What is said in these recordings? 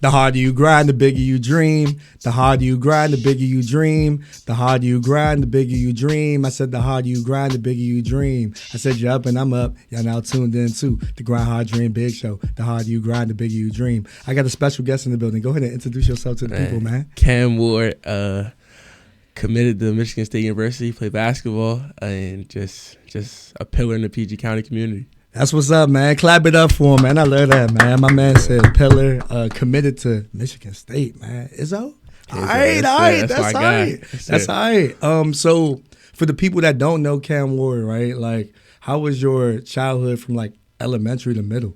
The harder you grind, the bigger you dream. The harder you grind, the bigger you dream. The harder you grind, the bigger you dream. I said the harder you grind, the bigger you dream. I said you're up and I'm up. Y'all now tuned in to the Grind Hard Dream Big Show. The harder you grind, the bigger you dream. I got a special guest in the building. Go ahead and introduce yourself to the people, man. Cam Ward, committed to Michigan State University, play basketball, and just a pillar in the PG County community. That's what's up, man. Clap it up for him, man. I love that, man. My man said pillar, committed to Michigan State, man. Izzo? All right. That's all right. So for the people that don't know Cam Ward, right, like, how was your childhood from, like, elementary to middle?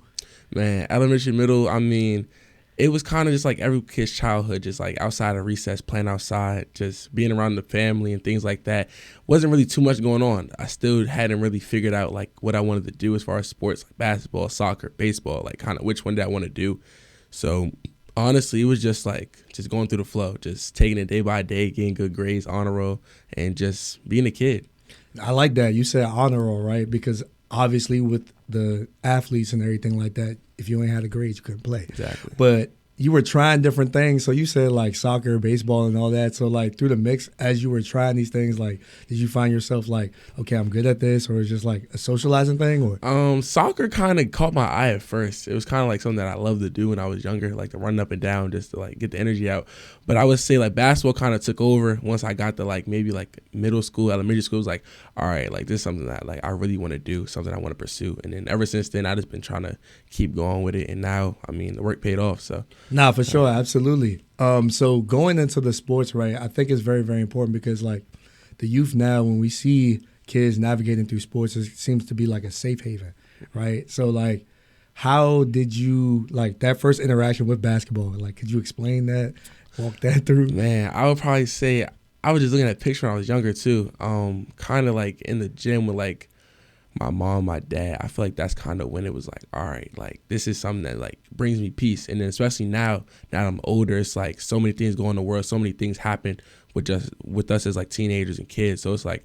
Man, elementary, middle, I mean, it was kind of just like every kid's childhood, just like outside of recess, playing outside, just being around the family and things like that. Wasn't really too much going on. I still hadn't really figured out like what I wanted to do as far as sports, like basketball, soccer, baseball, like kind of which one did I want to do. So honestly, it was just like just going through the flow, just taking it day by day, getting good grades, honor roll, and just being a kid. I like that. You said honor roll, right? Because obviously with the athletes and everything like that, if you ain't had a grade, you couldn't play. Exactly. But you were trying different things. So you said like soccer, baseball, and all that. So like through the mix, as you were trying these things, like did you find yourself like, okay, I'm good at this, or is it just like a socializing thing? Or soccer kind of caught my eye at first. It was kind of like something that I loved to do when I was younger, like to run up and down just to like get the energy out. But I would say like basketball kind of took over once I got to like maybe like middle school, elementary school. It was like, all right, like this is something that like I really want to do, something I want to pursue. And then ever since then, I just been trying to keep going with it. And now, I mean, the work paid off. So nah, for sure, absolutely. So going into the sports, right, I think it's very, very important because like the youth now, when we see kids navigating through sports, it seems to be like a safe haven, right? So like, how did you like that first interaction with basketball? Like, could you explain that? Walk that through? Man, I would probably say I was just looking at pictures when I was younger too. Kind of like in the gym with like my mom, my dad. I feel like that's kind of when it was like, all right, like this is something that like brings me peace. And then especially now that I'm older, it's like so many things go in the world, so many things happen with us as like teenagers and kids. So it's like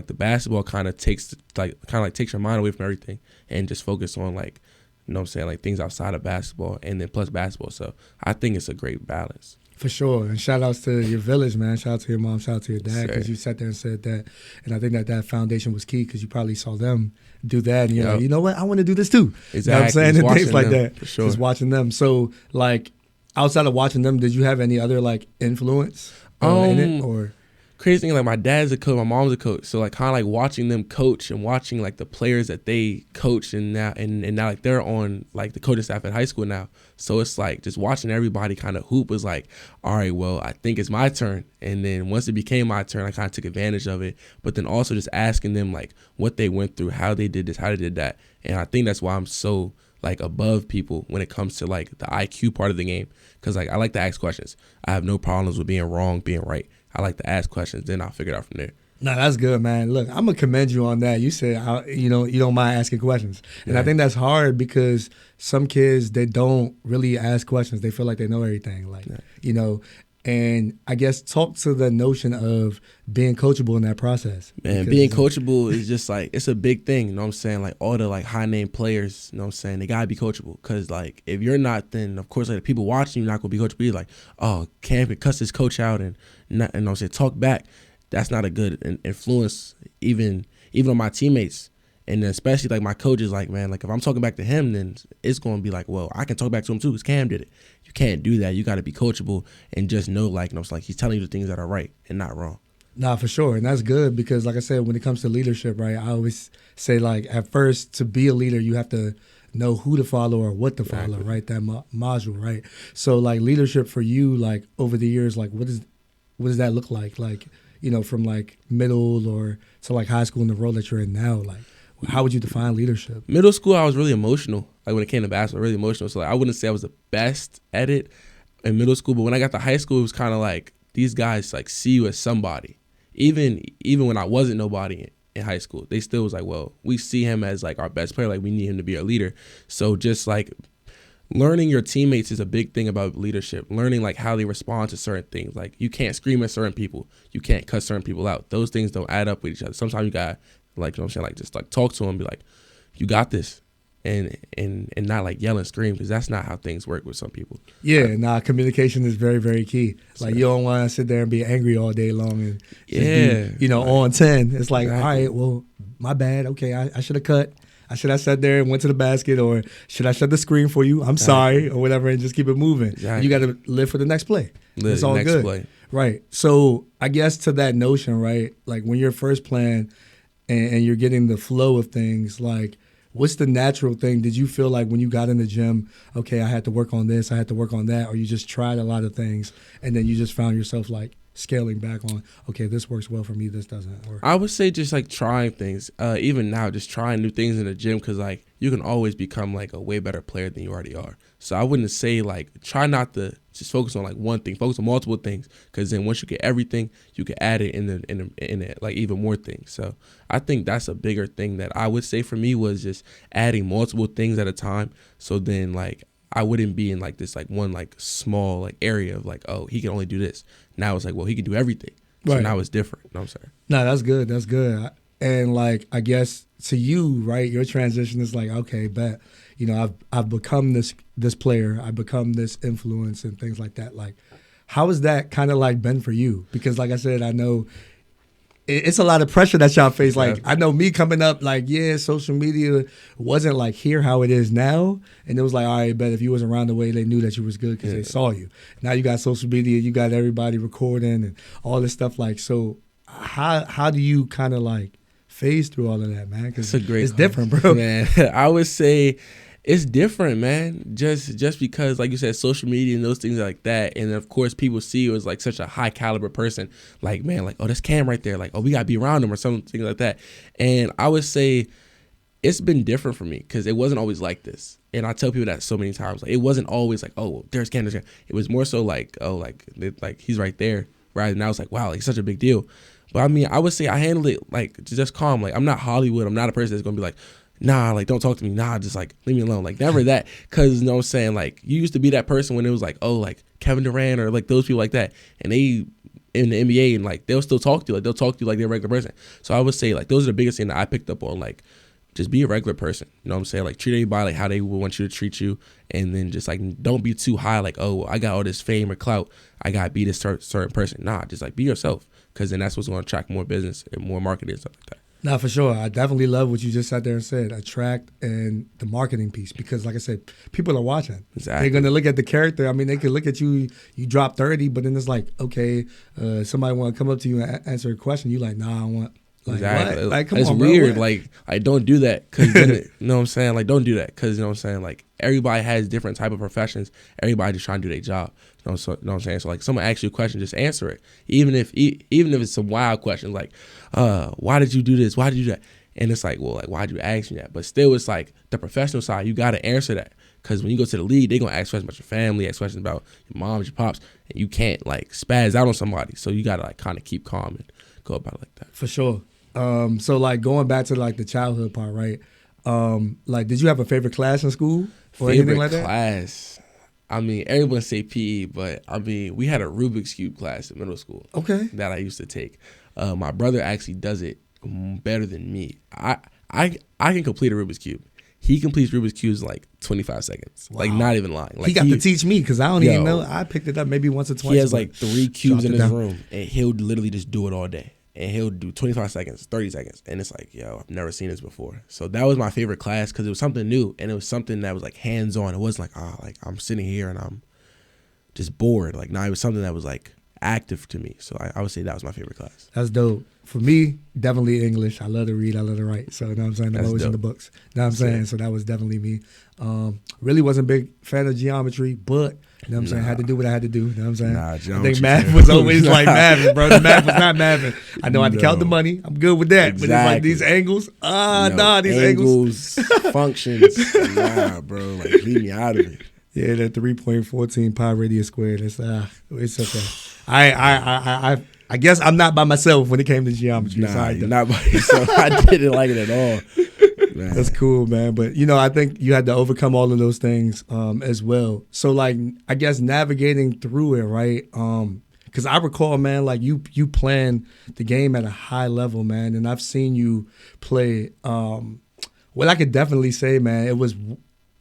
the basketball kind of takes your mind away from everything and just focus on like, you know what I'm saying, like things outside of basketball and then plus basketball. So I think it's a great balance. For sure. And shout outs to your village, man. Shout out to your mom, shout out to your dad, because you sat there and said that. And I think that foundation was key because you probably saw them do that. And you're like, you know what? I want to do this too. Exactly. You know what I'm saying? And things like that. For sure. Just watching them. So, like, outside of watching them, did you have any other, like, influence in it? Or crazy thing, like my dad's a coach, my mom's a coach, so like kind of like watching them coach and watching like the players that they coach and now like they're on like the coaching staff at high school now. So it's like just watching everybody kind of hoop was like, all right, well, I think it's my turn. And then once it became my turn, I kind of took advantage of it. But then also just asking them like what they went through, how they did this, how they did that. And I think that's why I'm so like above people when it comes to like the IQ part of the game, because like I like to ask questions. I have no problems with being wrong, being right. I like to ask questions, then I'll figure it out from there. No, that's good, man. Look, I'm going to commend you on that. You said, you don't mind asking questions. And I think that's hard because some kids, they don't really ask questions. They feel like they know everything. Like, you know, and I guess talk to the notion of being coachable in that process. Man, being coachable is just like, it's a big thing, you know what I'm saying? Like all the like high name players, you know what I'm saying? They got to be coachable because like if you're not, then of course like the people watching you not going to be coachable. You're like, oh, Cam can cuss his coach out and not, you know what I'm saying, talk back. That's not a good influence even on my teammates. And especially like my coach is like, man, like if I'm talking back to him, then it's going to be like, well, I can talk back to him too because Cam did it. You can't do that. You got to be coachable and just know like, you know, it's like he's telling you the things that are right and not wrong. Nah, for sure. And that's good because like I said, when it comes to leadership, right, I always say like at first to be a leader, you have to know who to follow or what to follow, right? That module, right? So like leadership for you, like over the years, like what does that look like? Like, you know, from like middle or to like high school and the role that you're in now, like how would you define leadership? Middle school, I was really emotional. Like when it came to basketball, really emotional. So like I wouldn't say I was the best at it in middle school, but when I got to high school, it was kind of like these guys like see you as somebody. Even when I wasn't nobody in high school, they still was like, well, we see him as like our best player. Like we need him to be our leader. So just like learning your teammates is a big thing about leadership. Learning like how they respond to certain things. Like you can't scream at certain people. You can't cut certain people out. Those things don't add up with each other. Sometimes you got like, you know what I'm saying, like just like talk to them and be like, you got this. and not like yell and scream, because that's not how things work with some people. Yeah, communication is very, very key. Like, you don't want to sit there and be angry all day long and just be, like, on 10. It's like, exactly. all right, well, my bad. Okay, I should have cut. I should have sat there and went to the basket, or should I shut the screen for you? I'm sorry, or whatever, and just keep it moving. Exactly. You got to live for the next play. It's all good. Play. Right. So I guess to that notion, right, like when you're first playing and you're getting the flow of things, like, what's the natural thing? Did you feel like when you got in the gym, okay, I had to work on this, I had to work on that, or you just tried a lot of things and then you just found yourself like scaling back on, okay, this works well for me, this doesn't work? I would say just like trying things. Even now, just trying new things in the gym, because like you can always become like a way better player than you already are. So I wouldn't say like try not to just focus on like one thing, focus on multiple things, because then once you get everything, you can add it in it like even more things. So I think that's a bigger thing that I would say for me, was just adding multiple things at a time. So then like I wouldn't be in like this like one like small like area of like, oh, he can only do this. Now it's like, well, he can do everything. So Right. now it's different. You know what I'm saying? No, that's good. That's good. And like, I guess to you, right, your transition is like, okay, bet, I've become this player, I've become this influence and things like that. Like, how has that kind of like been for you? Because like I said, I know it's a lot of pressure that y'all face. Like, I know me coming up, like, yeah, social media wasn't like here how it is now. And it was like, all right, bet if you wasn't around the way, they knew that you was good because they saw you. Now you got social media, you got everybody recording and all this stuff. Like, so how do you kind of like phase through all of that, man? Because it's different, bro. Man, I would say it's different, man. Just because, like you said, social media and those things like that, and of course people see you as like such a high caliber person. Like, man, like, oh, that's Cam right there. Like, oh, we gotta be around him or something like that. And I would say it's been different for me because it wasn't always like this. And I tell people that so many times. Like, it wasn't always like, oh, there's Cam, there's Cam. It was more so like, oh, like he's right there, right? And I was like, wow, like such a big deal. But I mean, I would say I handled it like just calm. Like, I'm not Hollywood. I'm not a person that's gonna be like, nah, like, don't talk to me. Nah, just like leave me alone. Like, never that. Cause you know what I'm saying? Like, you used to be that person when it was like, oh, like Kevin Durant or like those people like that. And they in the NBA and like they'll still talk to you. Like, they'll talk to you like they're a regular person. So I would say like those are the biggest thing that I picked up on. Like, just be a regular person. You know what I'm saying? Like, treat everybody like how they would want you to treat you. And then just like don't be too high, like, oh, I got all this fame or clout, I gotta be this certain person. Nah, just like be yourself. Cause then that's what's gonna attract more business and more marketing and stuff like that. No, for sure. I definitely love what you just sat there and said, attract and the marketing piece. Because like I said, people are watching. Exactly. They're going to look at the character. I mean, they could look at you drop 30, but then it's like, okay, somebody want to come up to you and answer a question. You like, nah, I want, like, exactly. What? Like, come it's on, weird. Bro, like, don't do that. Cause then you know what I'm saying? Like, don't do that. Cause you know what I'm saying? Like, everybody has different type of professions. Everybody just trying to do their job. You know what I'm saying? So like, someone asks you a question, just answer it. Even if it's some wild question, like, why did you do this? Why did you do that? And it's like, well, like, why'd you ask me that? But still, it's like the professional side, you got to answer that. Because when you go to the league, they're going to ask questions about your family, ask questions about your moms, your pops, and you can't, like, spaz out on somebody. So you got to, like, kind of keep calm and go about it like that. For sure. So, like, going back to, like, the childhood part, right? Like, did you have a favorite class in school or anything like that? Favorite class? I mean, everyone say PE, but, I mean, we had a Rubik's Cube class in middle school. Okay. That I used to take. My brother actually does it better than me. I can complete a Rubik's Cube. He completes Rubik's Cubes in like 25 seconds. Wow. Like, not even lying. Like, he got to teach me because I don't even know. I picked it up maybe once or twice. He has like 3 cubes in his room, and he'll literally just do it all day. And he'll do 25 seconds, 30 seconds. And it's like, yo, I've never seen this before. So that was my favorite class because it was something new. And it was something that was like hands-on. It wasn't like, like I'm sitting here and I'm just bored. Like, no, it was something that was like active to me. So I would say that was my favorite class. That's dope. For me, definitely English. I love to read. I love to write. So, you know what I'm saying? I'm always in the books. You know what I'm saying? So that was definitely me. Really wasn't a big fan of geometry, but, you know what I'm saying? I had to do what I had to do. You know what I'm saying? I think math was always like mathing, bro. The math was not mathing. I know I had to count the money. I'm good with that. Exactly. But it's like these angles. These angles. Functions. Nah, bro. Like, leave me out of it. Yeah, that 3.14 pi radius squared. It's okay. I guess I'm not by myself when it came to geometry. Nah, you're not by yourself. I didn't like it at all. Man. That's cool, man. But, I think you had to overcome all of those things as well. So, like, I guess navigating through it, right? Because I recall, man, like, you playing the game at a high level, man. And I've seen you play Well, I could definitely say, man, it was,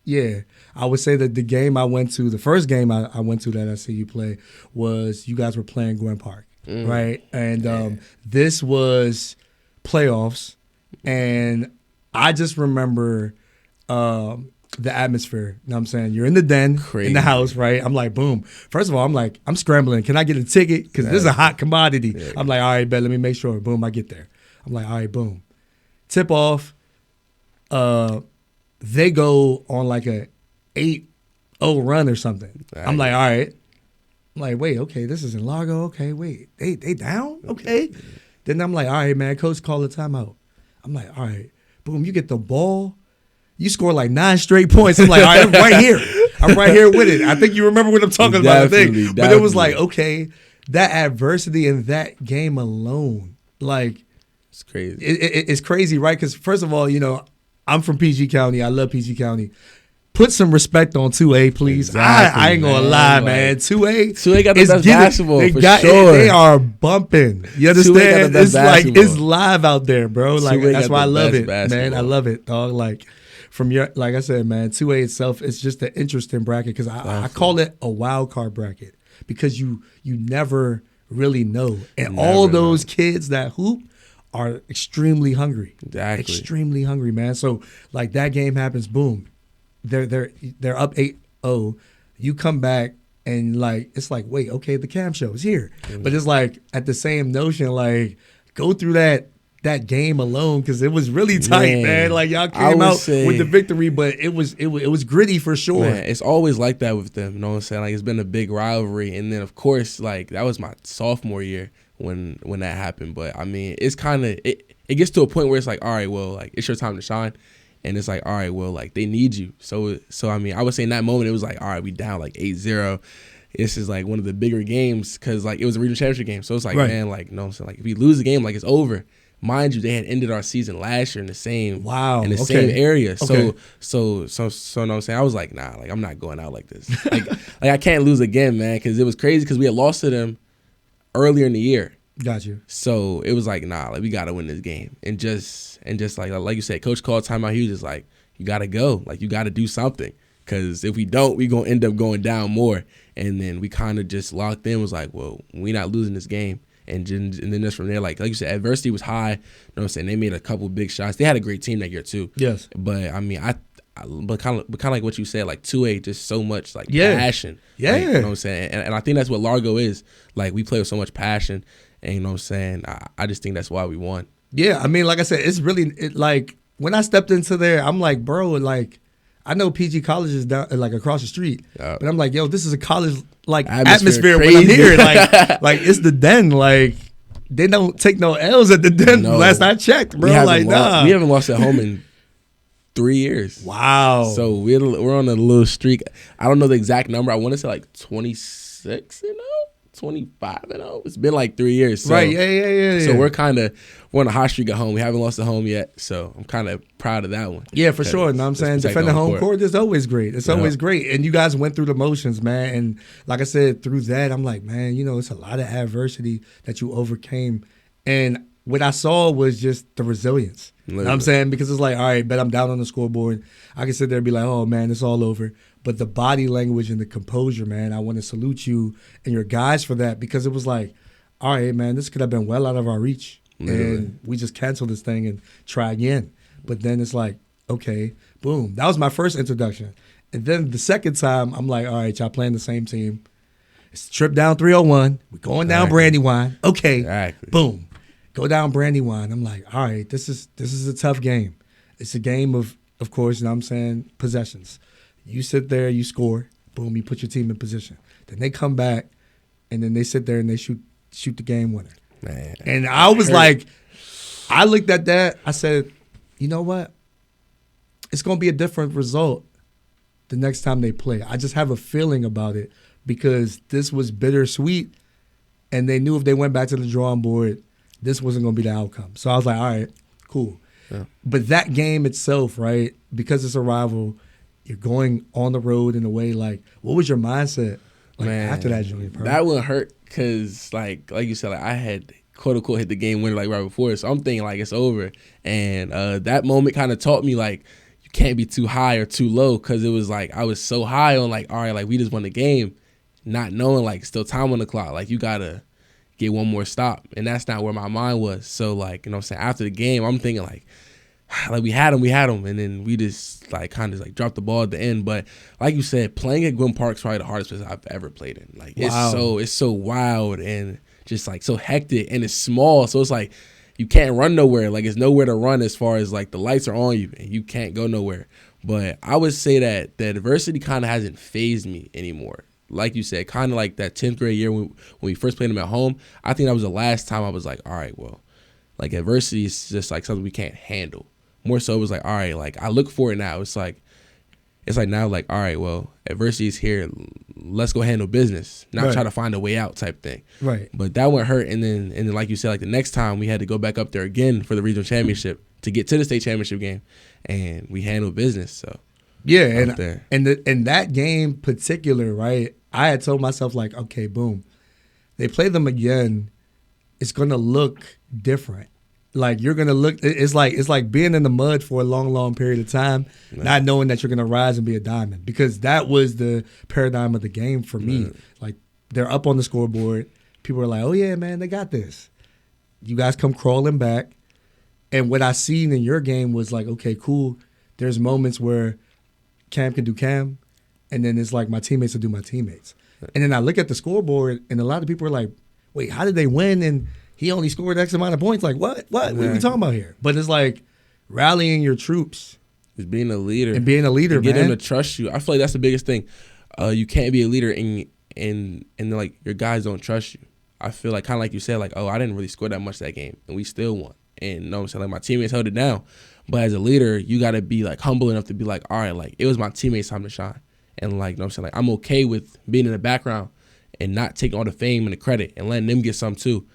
yeah. I would say that the game I went to, the first game I went to that I see you play was you guys were playing Gwen Park, right? And this was playoffs, and I just remember the atmosphere. You know what I'm saying? You're in the den, in the house, right? I'm like, boom. First of all, I'm scrambling. Can I get a ticket? Because this is a hot commodity. Yeah. I'm like, all right, bet, let me make sure. Boom, I get there. I'm like, all right, boom. Tip off. They go on like a 8-0 run or something. Right. I'm like, all right. I'm like, wait, okay, this is in Largo. Okay, wait, they down? Okay. Then I'm like, all right, man, coach, call the timeout. I'm like, all right, boom, you get the ball. You score like 9 straight points. I'm like, all right, I'm right here. I'm right here with it. I think you remember what I'm talking about, I think. But it was like, okay, that adversity in that game alone, like, it's crazy. It's crazy, right? Because first of all, you know, I'm from PG County. I love PG County. Put some respect on 2A, please. Exactly, I ain't gonna lie, man. 2A got the best basketball for sure. They are bumping. You understand? It's basketball. Like it's live out there, bro. Like that's why I love it, man. I love it, dog. Like from your, like I said, man, 2A itself is just an interesting bracket because I call it a wild card bracket because you never really know, and all those kids that hoop are extremely hungry. Exactly. Extremely hungry, man. So like that game happens, boom. They're up 8-0. You come back and like it's like, wait, okay, the cam show is here. But it's like at the same notion, like go through that game alone because it was really tight, man. Like y'all came out with the victory, but it was gritty for sure. Man, it's always like that with them. You know what I'm saying? Like it's been a big rivalry, and then of course, like that was my sophomore year when that happened. But I mean, it's kind of it gets to a point where it's like, all right, well, like it's your time to shine. And it's like, all right, well, like they need you. So I mean, I would say in that moment, it was like, all right, we down like 8-0. This is like one of the bigger games because like it was a regional championship game. So it's like, man, like, no, so like if we lose the game, like it's over. Mind you, they had ended our season last year in the same same area. So know what I'm saying? I was like, nah, like I'm not going out like this. like I can't lose again, man, because it was crazy because we had lost to them earlier in the year. Got you. So it was like, nah, like we gotta win this game, and just like you said, coach called timeout. He was just like, you gotta go, like you gotta do something, because if we don't, we gonna end up going down more. And then we kind of just locked in. Was like, well, we not losing this game, and then just from there, like you said, adversity was high. You know what I'm saying? They made a couple big shots. They had a great team that year too. Yes, but I mean, but kind of like what you said, like 2A, just so much like passion. Yeah, like, you know what I'm saying? And I think that's what Largo is. Like we play with so much passion. And you know what I'm saying? I just think that's why we won. Yeah, I mean, like I said, it's really like when I stepped into there, I'm like, bro, like I know PG College is down like across the street, but I'm like, yo, this is a college like atmosphere when I'm here. Like it's the den. Like they don't take no L's at the den. No. Last I checked, bro. Like nah, we haven't lost at home in 3 years. Wow. So we're on a little streak. I don't know the exact number. I want to say like 26, 25-0. It's been like 3 years. So, right, yeah. So we're on a hot streak at home. We haven't lost at home yet. So I'm kind of proud of that one. Yeah, for sure. Know what I'm saying? Defending home court is always great. It's always great. And you guys went through the motions, man. And like I said, through that, I'm like, man, you know, it's a lot of adversity that you overcame. And what I saw was just the resilience. You know what I'm saying? Because it's like, all right, bet I'm down on the scoreboard. I can sit there and be like, oh, man, it's all over. But the body language and the composure, man, I want to salute you and your guys for that, because it was like, all right, man, this could have been well out of our reach. Literally. And we just canceled this thing and try again. But then it's like, okay, boom. That was my first introduction. And then the second time, I'm like, all right, y'all playing the same team. It's trip down 301. We're going down Brandywine. Okay, boom. Go down Brandywine. I'm like, all right, this is a tough game. It's a game of course, you know what I'm saying, possessions. You sit there, you score, boom, you put your team in position. Then they come back, and then they sit there and they shoot the game winner. Man, and I was like, I looked at that, I said, you know what? It's going to be a different result the next time they play. I just have a feeling about it, because this was bittersweet, and they knew if they went back to the drawing board, this wasn't going to be the outcome. So I was like, all right, cool. Yeah. But that game itself, right, because it's a rival, you're going on the road in a way, like, what was your mindset after that, Junior? That would hurt because, like you said, like, I had quote unquote hit the game winner like right before. So I'm thinking like it's over. And that moment kind of taught me like you can't be too high or too low, because it was like I was so high on like, all right, like we just won the game, not knowing like still time on the clock. Like you gotta get one more stop, and that's not where my mind was. So like, you know what I'm saying, after the game, I'm thinking like we had him, and then we just like kind of like dropped the ball at the end. But like you said, playing at Gwynn Park's probably the hardest place I've ever played in. Like it's so wild and just like so hectic, and it's small, so it's like you can't run nowhere. Like it's nowhere to run as far as like the lights are on you and you can't go nowhere. But I would say that the adversity kind of hasn't phased me anymore. Like you said, kind of like that 10th grade year when we first played them at home, I think that was the last time I was like, all right, well, like adversity is just like something we can't handle. More so it was like, all right, like I look for it now. It's like now like, all right, well, adversity is here. Let's go handle business, not try to find a way out type thing. Right. But that one hurt. And then like you said, like the next time we had to go back up there again for the regional championship to get to the state championship game, and we handled business. So yeah, and that game particular, right? I had told myself like, okay, boom, they play them again, it's gonna look different. Like you're gonna look, it's like being in the mud for a long period of time, not knowing that you're gonna rise and be a diamond, because that was the paradigm of the game for me. Like they're up on the scoreboard, people are like, oh yeah, man, they got this. You guys come crawling back, and what I seen in your game was like, okay, cool. There's moments where Cam can do Cam, and then it's like my teammates will do my teammates. And then I look at the scoreboard, and a lot of people are like, wait, how did they win? And he only scored X amount of points. Like, what? What are we talking about here? But it's like rallying your troops. Just being a leader. And being a leader, and man. Get them to trust you. I feel like that's the biggest thing. You can't be a leader and like your guys don't trust you. I feel like kind of like you said, like, oh, I didn't really score that much that game, and we still won. And you know what I'm saying, like my teammates held it down. But as a leader, you got to be like humble enough to be like, all right, like it was my teammates' time to shine. And like, you know what I'm saying, like I'm okay with being in the background and not taking all the fame and the credit and letting them get some too.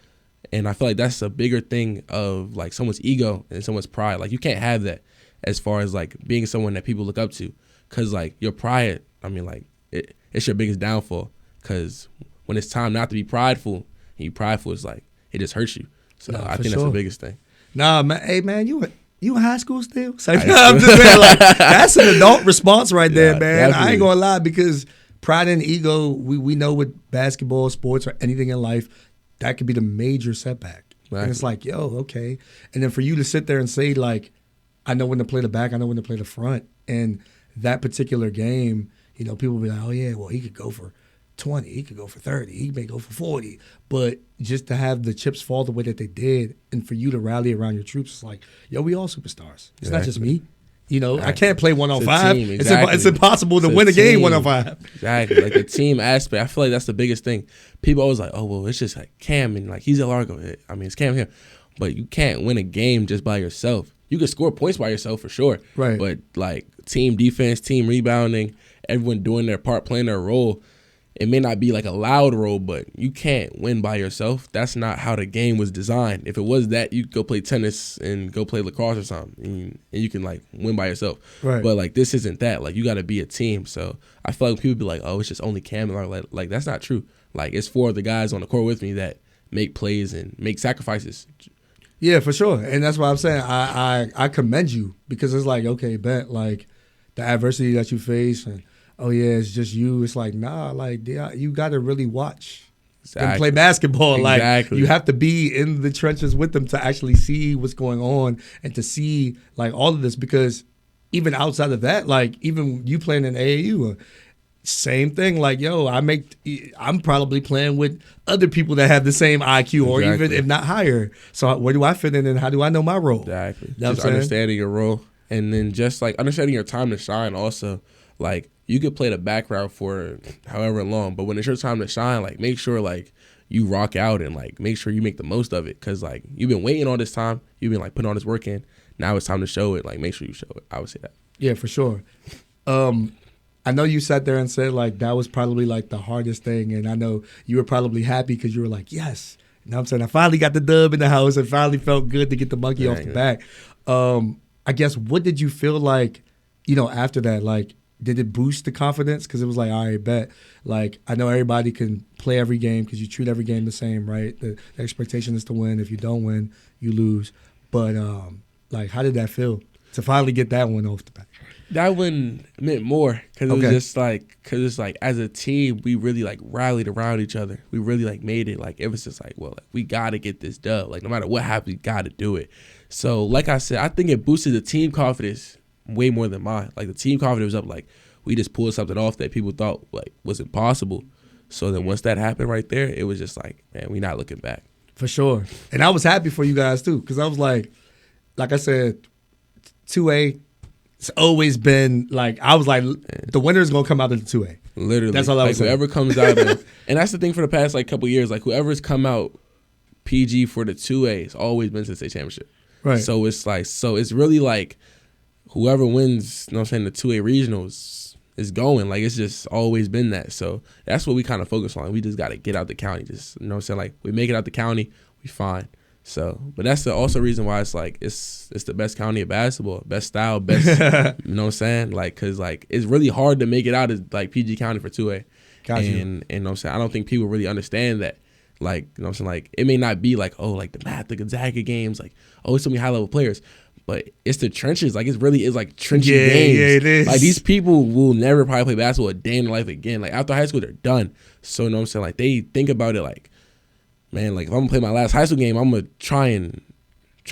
And I feel like that's a bigger thing of like someone's ego and someone's pride. Like you can't have that as far as like being someone that people look up to, because like your pride, I mean, like it's your biggest downfall, because when it's time not to be prideful and you prideful, it's like it just hurts you. So I think that's the biggest thing. Nah, man. Hey, man, you in high school still? So, I'm just saying, like, that's an adult response right there, man. Definitely. I ain't gonna lie, because pride and ego, we know with basketball, sports, or anything in life, that could be the major setback. Right. And it's like, yo, okay. And then for you to sit there and say, like, I know when to play the back, I know when to play the front. And that particular game, you know, people will be like, oh, yeah, well, he could go for 20, he could go for 30, he may go for 40. But just to have the chips fall the way that they did, and for you to rally around your troops, it's like, yo, we all superstars. It's not just me. You know, I can't play 1-on-5. It's impossible to win a game 1-on-5. Exactly. Like the team aspect, I feel like that's the biggest thing. People always like, oh, well, it's just like Cam, and like he's at Largo. I mean, it's Cam here. But you can't win a game just by yourself. You can score points by yourself for sure. Right. But like team defense, team rebounding, everyone doing their part, playing their role. It may not be like a loud role, but you can't win by yourself. That's not how the game was designed. If it was that, you could go play tennis and go play lacrosse or something, and you can like win by yourself. Right. But like this isn't that. Like you got to be a team. So I feel like people be like, oh, it's just only Cam and like that's not true. Like it's 4 of the guys on the court with me that make plays and make sacrifices. Yeah, for sure. And that's why I'm saying I commend you, because it's like, okay, bet, like the adversity that you face and, oh, yeah, it's just you. It's like, nah, like you got to really watch and play basketball. Like you have to be in the trenches with them to actually see what's going on and to see like all of this, because even outside of that, like even you playing in AAU, same thing. Like, yo, I'm probably playing with other people that have the same IQ or even if not higher. So where do I fit in and how do I know my role? Exactly. You know, just understanding your role, and then just like understanding your time to shine also. Like you could play the background for however long, but when it's your time to shine, like make sure like you rock out and like make sure you make the most of it, because like you've been waiting all this time, you've been like putting all this work in. Now it's time to show it. Like make sure you show it. I would say that. Yeah, for sure. I know you sat there and said like that was probably like the hardest thing, and I know you were probably happy because you were like, yes. You know what I'm saying? I finally got the dub in the house. It finally felt good to get the monkey off the back. I guess what did you feel like, you know, after that? Like, did it boost the confidence? Because it was like, all right, bet. Like, I know everybody can play every game because you treat every game the same, right? The expectation is to win. If you don't win, you lose. But, like, how did that feel to finally get that one off the bat? That one meant more because it was just like, as a team, we really like rallied around each other. We really like made it. Like, it was just like, well, like, we got to get this dub. Like, no matter what happens, we got to do it. So, like I said, I think it boosted the team confidence way more than mine. Like, the team confidence was up. Like, we just pulled something off that people thought like was impossible. So then once that happened right there, it was just like, man, we not looking back. For sure. And I was happy for you guys too, because I was like I said, 2A, it's always been like, I was like, the winner's going to come out of the 2A. Literally. That's all I was saying. Whoever comes out of, and that's the thing for the past like couple years, like whoever's come out PG for the 2A has always been to the state championship. Right. So it's like, it's really like whoever wins, you know what I'm saying, the 2A regionals is going. Like, it's just always been that. So that's what we kind of focus on. We just got to get out the county. Just, you know what I'm saying? Like, we make it out the county, we fine. So, but that's the also reason why it's like, it's the best county of basketball, best style, best, you know what I'm saying? Like, cause like, it's really hard to make it out of like PG County for 2A. Gotcha. And you know what I'm saying? I don't think people really understand that. Like, you know what I'm saying? Like, it may not be like, oh, like the Gonzaga games, like, oh, it's so many high level players. But it's the trenches. Like, it really is like trenchy games. Yeah, it is. Like, these people will never probably play basketball a day in their life again. Like, after high school, they're done. So, you know what I'm saying? Like, they think about it like, man, like, if I'm going to play my last high school game, I'm going to try and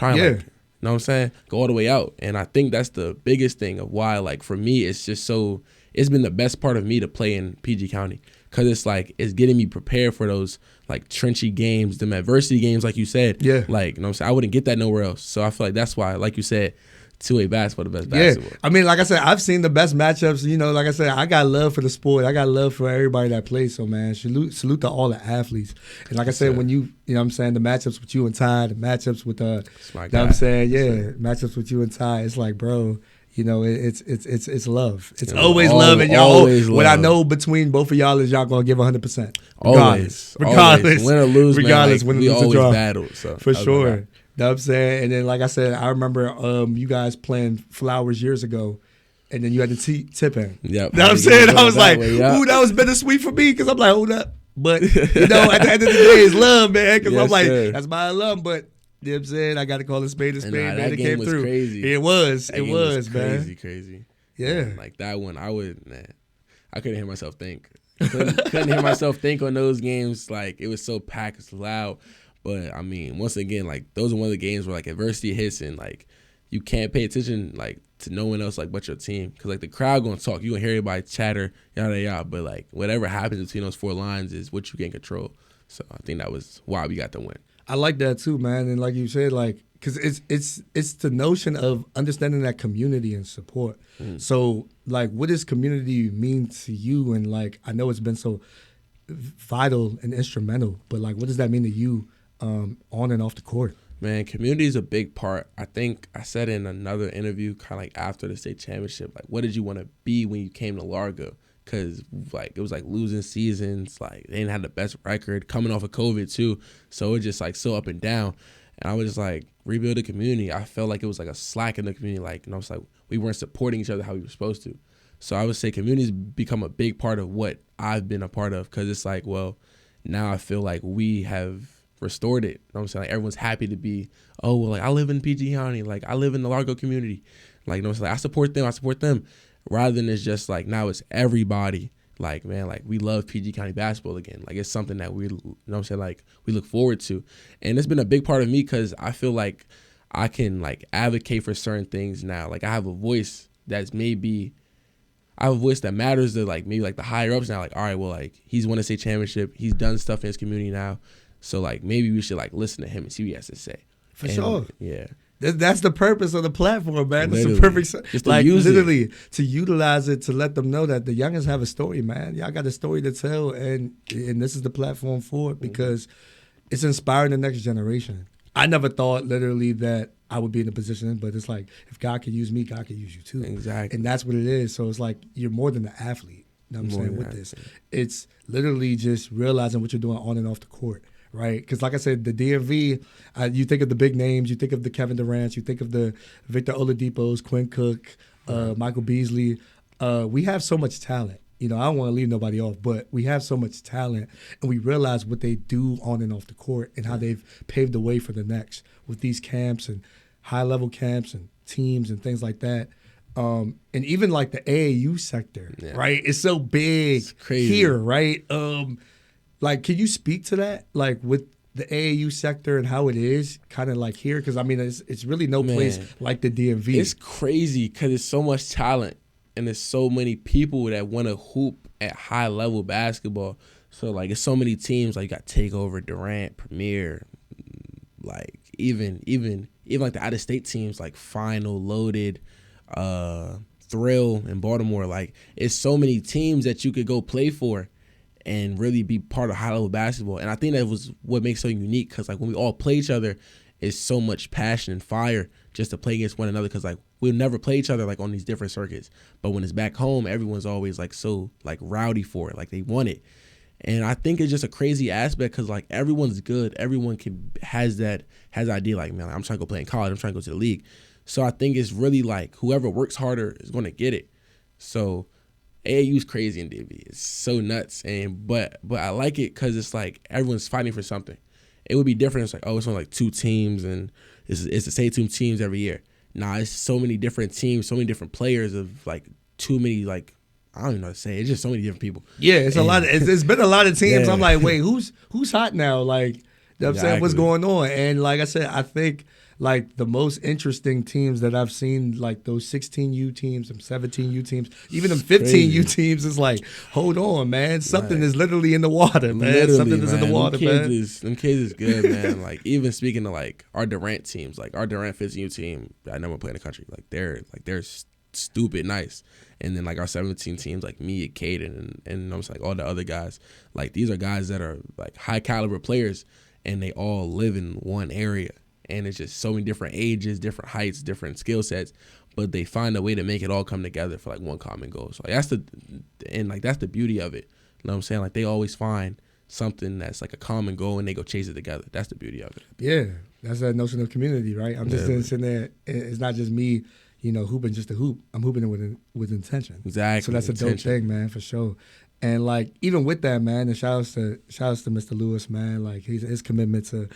like, you know what I'm saying? Go all the way out. And I think that's the biggest thing of why, like, for me, it's just so, it's been the best part of me to play in PG County. Because it's like, it's getting me prepared for those, like, trenchy games, them adversity games, like you said. Yeah. Like, you know what I'm saying? I wouldn't get that nowhere else. So I feel like that's why, like you said, 2A basketball, the best basketball. Yeah. I mean, like I said, I've seen the best matchups. You know, like I said, I got love for the sport. I got love for everybody that plays. So, man, salute to all the athletes. And like I said, when you know what I'm saying, the matchups with you and Ty, the matchups with, you know what I'm saying? Yeah, matchups with you and Ty, it's like, bro, you know, it's love. It's always love. And y'all, what I know between both of y'all is y'all going to give 100%. Regardless. Always. Win or lose, regardless, man, like, we always battle. So for sure. You know what I'm saying? And then, like I said, I remember you guys playing Flowers years ago, and then you had the tip in. Yep. You know what I'm saying? I was like, ooh, that was bittersweet for me because I'm like, hold up. But, you know, at the end of the day, it's love, man, because I'm like, that's my love. But, you know what I'm saying? I got to call a spade a spade, man. It came through. Crazy. It was, man. Crazy. Yeah. Man, like that one, I couldn't hear myself think. Couldn't hear myself think on those games. Like, it was so packed, it's loud. But, I mean, once again, like, those are one of the games where, like, adversity hits and, like, you can't pay attention, like, to no one else, like, but your team. Because, like, the crowd going to talk. You're going to hear everybody chatter, yada, yada. But, like, whatever happens between those four lines is what you can control. So, I think that was why we got the win. I like that, too, man. And like you said, like, because it's the notion of understanding that community and support. So, like, what does community mean to you? And, like, I know it's been so vital and instrumental, but, like, what does that mean to you? On and off the court? Man, community is a big part. I think I said in another interview, kind of like after the state championship, like, what did you want to be when you came to Largo? Because, like, it was like losing seasons. Like, they didn't have the best record, coming off of COVID too. So it was just like so up and down. And I was just like, rebuild the community. I felt like it was like a slack in the community. Like, you know, it's like we weren't supporting each other how we were supposed to. So I would say community's become a big part of what I've been a part of. Because it's like, well, now I feel like we have restored it. You know what I'm saying? Like, everyone's happy to be, oh, well, like, I live in PG County. Like, I live in the Largo community. Like, you know, it's like, I support them. Rather than it's just like, now it's everybody. Like, man, like, we love PG County basketball again. Like, it's something that we, you know what I'm saying, like, we look forward to. And it's been a big part of me because I feel like I can, like, advocate for certain things now. Like, I have a voice that's I have a voice that matters to, like, maybe, like, the higher ups now. Like, all right, well, like, he's won a state championship. He's done stuff in his community now. So, like, maybe we should, like, listen to him and see what he has to say. For sure. Yeah. That's the purpose of the platform, man. That's Literally. the perfect, just to like, use literally, it. to utilize it, to let them know that the youngins have a story, man. Y'all got a story to tell, and this is the platform for it because it's inspiring the next generation. I never thought, literally, that I would be in a position, but it's like, if God can use me, God can use you too. Exactly. And that's what it is. So it's like, you're more than an athlete. You know what I'm saying with this? It's literally just realizing what you're doing on and off the court. Right, because like I said, the DMV, you think of the big names, you think of the Kevin Durant's, you think of the Victor Oladipos, Quinn Cook, Michael Beasley. we have so much talent. You know, I don't want to leave nobody off, but we have so much talent, and we realize what they do on and off the court and how they've paved the way for the next with these camps and high-level camps and teams and things like that. And even like the AAU sector, right? It's so big It's crazy. here, right? Like, can you speak to that? Like with the AAU sector and how it is kind of like here? Because, I mean, it's really no place like the DMV. It's crazy because there's so much talent and there's so many people that want to hoop at high-level basketball. So, like, it's so many teams. Like, you got TakeOver, Durant, Premier, like, even like the out-of-state teams like Final, Loaded, Thrill in Baltimore. Like, it's so many teams that you could go play for and really be part of high-level basketball. And I think that was what makes it so unique because, like, when we all play each other, it's so much passion and fire just to play against one another because, like, we'll never play each other, like, on these different circuits. But when it's back home, everyone's always, like, so, like, rowdy for it. Like, they want it. And I think it's just a crazy aspect because, like, everyone's good. Everyone has the idea, like, man, I'm trying to go play in college. I'm trying to go to the league. So I think it's really, like, whoever works harder is going to get it. So AAU is crazy in DV. It's so nuts, but I like it because it's like everyone's fighting for something. It would be different. It's like, oh, it's only like 2 teams and it's the same 2 teams every year. Nah, it's so many different teams, so many different players of like too many, like, I don't even know what to say. It's just so many different people. Yeah, it's a lot. It's been a lot of teams. I'm like, wait, who's hot now? Like, you know what I'm saying, what's going on? And like I said, I think like the most interesting teams that I've seen, like those 16U teams, some 17U teams, even them 15U teams, is like, hold on, man, something is literally in the water, man. Literally, something is in the water, man. Them kids is good, man. Like, even speaking of like our Durant teams, like our Durant 15U team, I never play in the country. Like they're stupid nice. And then like our 17 teams, like me and Caden and I'm like all the other guys, like these are guys that are like high caliber players, and they all live in one area. And it's just so many different ages, different heights, different skill sets, but they find a way to make it all come together for like one common goal. So like that's the beauty of it. You know what I'm saying? Like they always find something that's like a common goal and they go chase it together. That's the beauty of it. Yeah, that's that notion of community, right? I'm just sitting there. It's not just me, you know, hooping just to hoop. I'm hooping it with intention. Exactly. So that's a dope thing, man, for sure. And like even with that, man, and shout outs to Mr. Lewis, man. Like his commitment to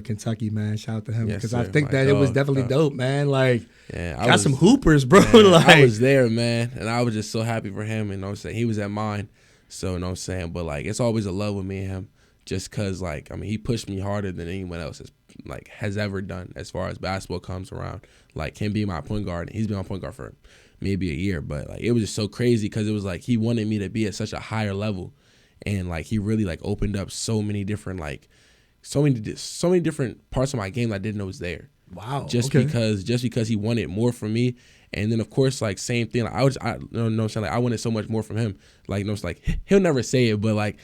Kentucky, man. Shout out to him because I think that it was definitely dope, man. Like got some hoopers, bro. Man, like I was there, man, and I was just so happy for him. And you know what I'm saying, he was at mine, so you know what I'm saying. But like it's always a love with me and him, just cause like I mean he pushed me harder than anyone else has ever done as far as basketball comes around. Like him being my point guard, and he's been my point guard for maybe a year, but like it was just so crazy because it was like he wanted me to be at such a higher level, and like he really like opened up so many different so many different parts of my game that I didn't know was there. Wow. Because he wanted more from me, and then of course like same thing. Like, I wanted so much more from him. Like it's like he'll never say it, but like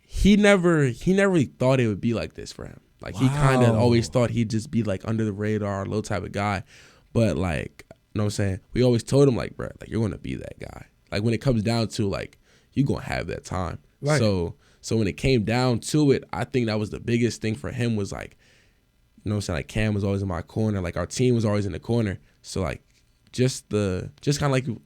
he never really thought it would be like this for him. Like he kind of always thought he'd just be like under the radar, low type of guy, but like. You know what I'm saying? We always told him, like, bro, like, you're going to be that guy. Like, when it comes down to, like, you're going to have that time. Right. So when it came down to it, I think that was the biggest thing for him was, like, you know what I'm saying? Like, Cam was always in my corner. Like, our team was always in the corner. So, like, just kind of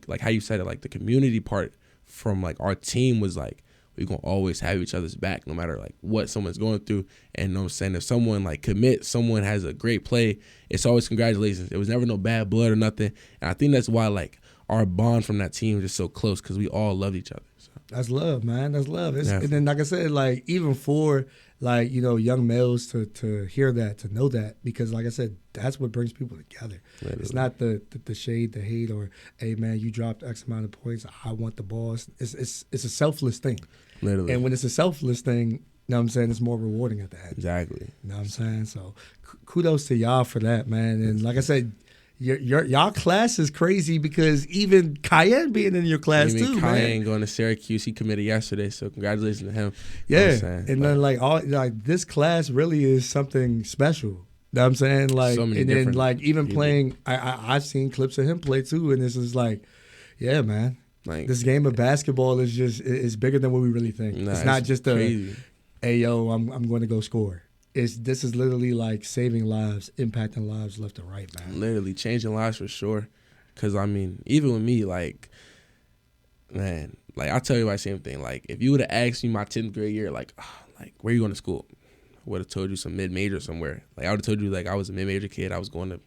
like how you said it, like, the community part from, like, our team was, like, we're going to always have each other's back no matter, like, what someone's going through. And you know what I'm saying? If someone, like, commits, someone has a great play, it's always congratulations. There was never no bad blood or nothing. And I think that's why, like, our bond from that team is just so close because we all loved each other. So. That's love, man. That's love. And then, like I said, like, even for, like, you know, young males to hear that, to know that, because, like I said, that's what brings people together. Literally. It's not the shade, the hate, or, hey, man, you dropped X amount of points, I want the ball. It's a selfless thing. Literally. And when it's a selfless thing, you know what I'm saying, it's more rewarding at the end. Exactly. You know what I'm saying? So kudos to y'all for that, man. And like I said, y'all class is crazy because even Cayenne being in your class too, man. Cayenne going to Syracuse, he committed yesterday, so congratulations to him. Yeah. And then like this class really is something special. You know what I'm saying? Like, so and then like even people. Playing, I've seen clips of him play too, and this is like, yeah, man. Like, this game of basketball is bigger than what we really think. It's not just crazy. Hey yo, I'm going to go score. This is literally like saving lives, impacting lives left and right, man. Literally changing lives for sure. Because, I mean, even with me, like, man, like, I'll tell you the same thing. Like, if you would have asked me my 10th grade year, like, where you going to school? I would have told you some mid-major somewhere. Like, I would have told you, like, I was a mid-major kid. I was going to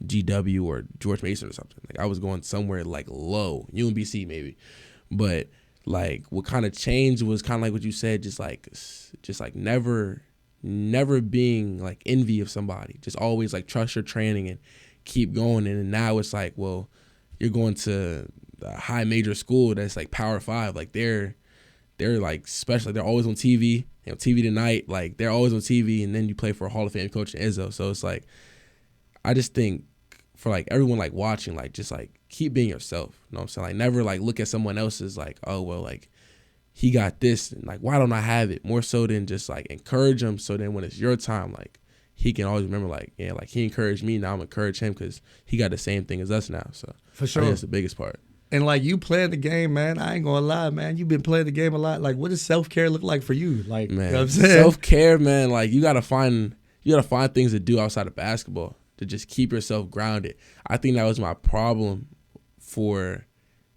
GW or George Mason or something. Like, I was going somewhere, like, low. UMBC, maybe. But, like, what kind of changed was kind of like what you said, just like never being, like, envy of somebody. Just always, like, trust your training and keep going. And now it's like, well, you're going to a high major school that's, like, Power 5. Like, they're like special. They're always on TV. You know, TV Tonight. Like, they're always on TV. And then you play for a Hall of Fame coach in Izzo. So it's like, I just think for, like, everyone, like, watching, like, just, like, keep being yourself. You know what I'm saying? Like, never, like, look at someone else's, like, oh, well, like, he got this. And, like, why don't I have it? More so than just, like, encourage him. So then when it's your time, like, he can always remember, like, yeah, like, he encouraged me. Now I'm encourage him because he got the same thing as us now. So for sure, I think that's the biggest part. And, like, you playing the game, man. I ain't gonna lie, man. You've been playing the game a lot. Like, what does self-care look like for you? Like, man, you know what I'm saying? Self-care, man. Like, you gotta find things to do outside of basketball to just keep yourself grounded. I think that was my problem for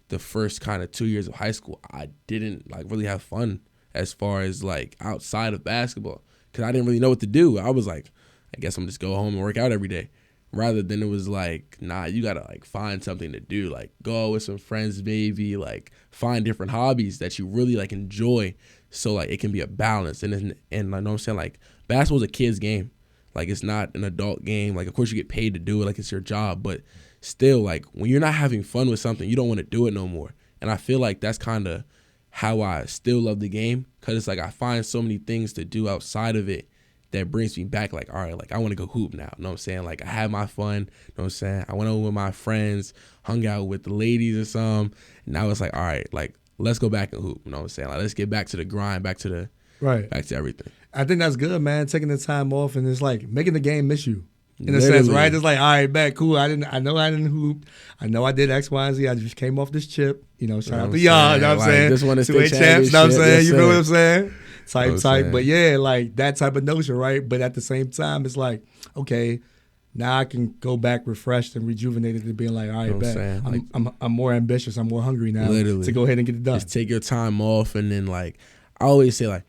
the first kind of 2 years of high school. I didn't, like, really have fun as far as, like, outside of basketball because I didn't really know what to do. I was like, I guess I'm just go home and work out every day. Rather than it was like, nah, you got to, like, find something to do. Like, go out with some friends maybe, like, find different hobbies that you really, like, enjoy so, like, it can be a balance. And I know what I'm saying, like, basketball's a kid's game. Like, it's not an adult game. Like, of course you get paid to do it. Like, it's your job. But still, like, when you're not having fun with something, you don't want to do it no more. And I feel like that's kind of how I still love the game because it's like I find so many things to do outside of it that brings me back, like, all right, like, I want to go hoop now. You know what I'm saying? Like, I had my fun. You know what I'm saying? I went over with my friends, hung out with the ladies or something. And I was like, all right, like, let's go back and hoop. You know what I'm saying? Like, let's get back to the grind, back to everything. I think that's good, man. Taking the time off and it's like making the game miss you. In a sense, right? It's like, all right, back, cool. I know I didn't hoop. I know I did X, Y, and Z. I just came off this chip. You know, shout out to y'all. You know what I'm saying? This one is two champs. You know what I'm saying? You know what I'm saying? Type. Saying. But yeah, like that type of notion, right? But at the same time, it's like, okay, now I can go back refreshed and rejuvenated to being like, all right, bet. Like, I'm more ambitious. I'm more hungry now to go ahead and get it done. Just take your time off. And then, like, I always say, like,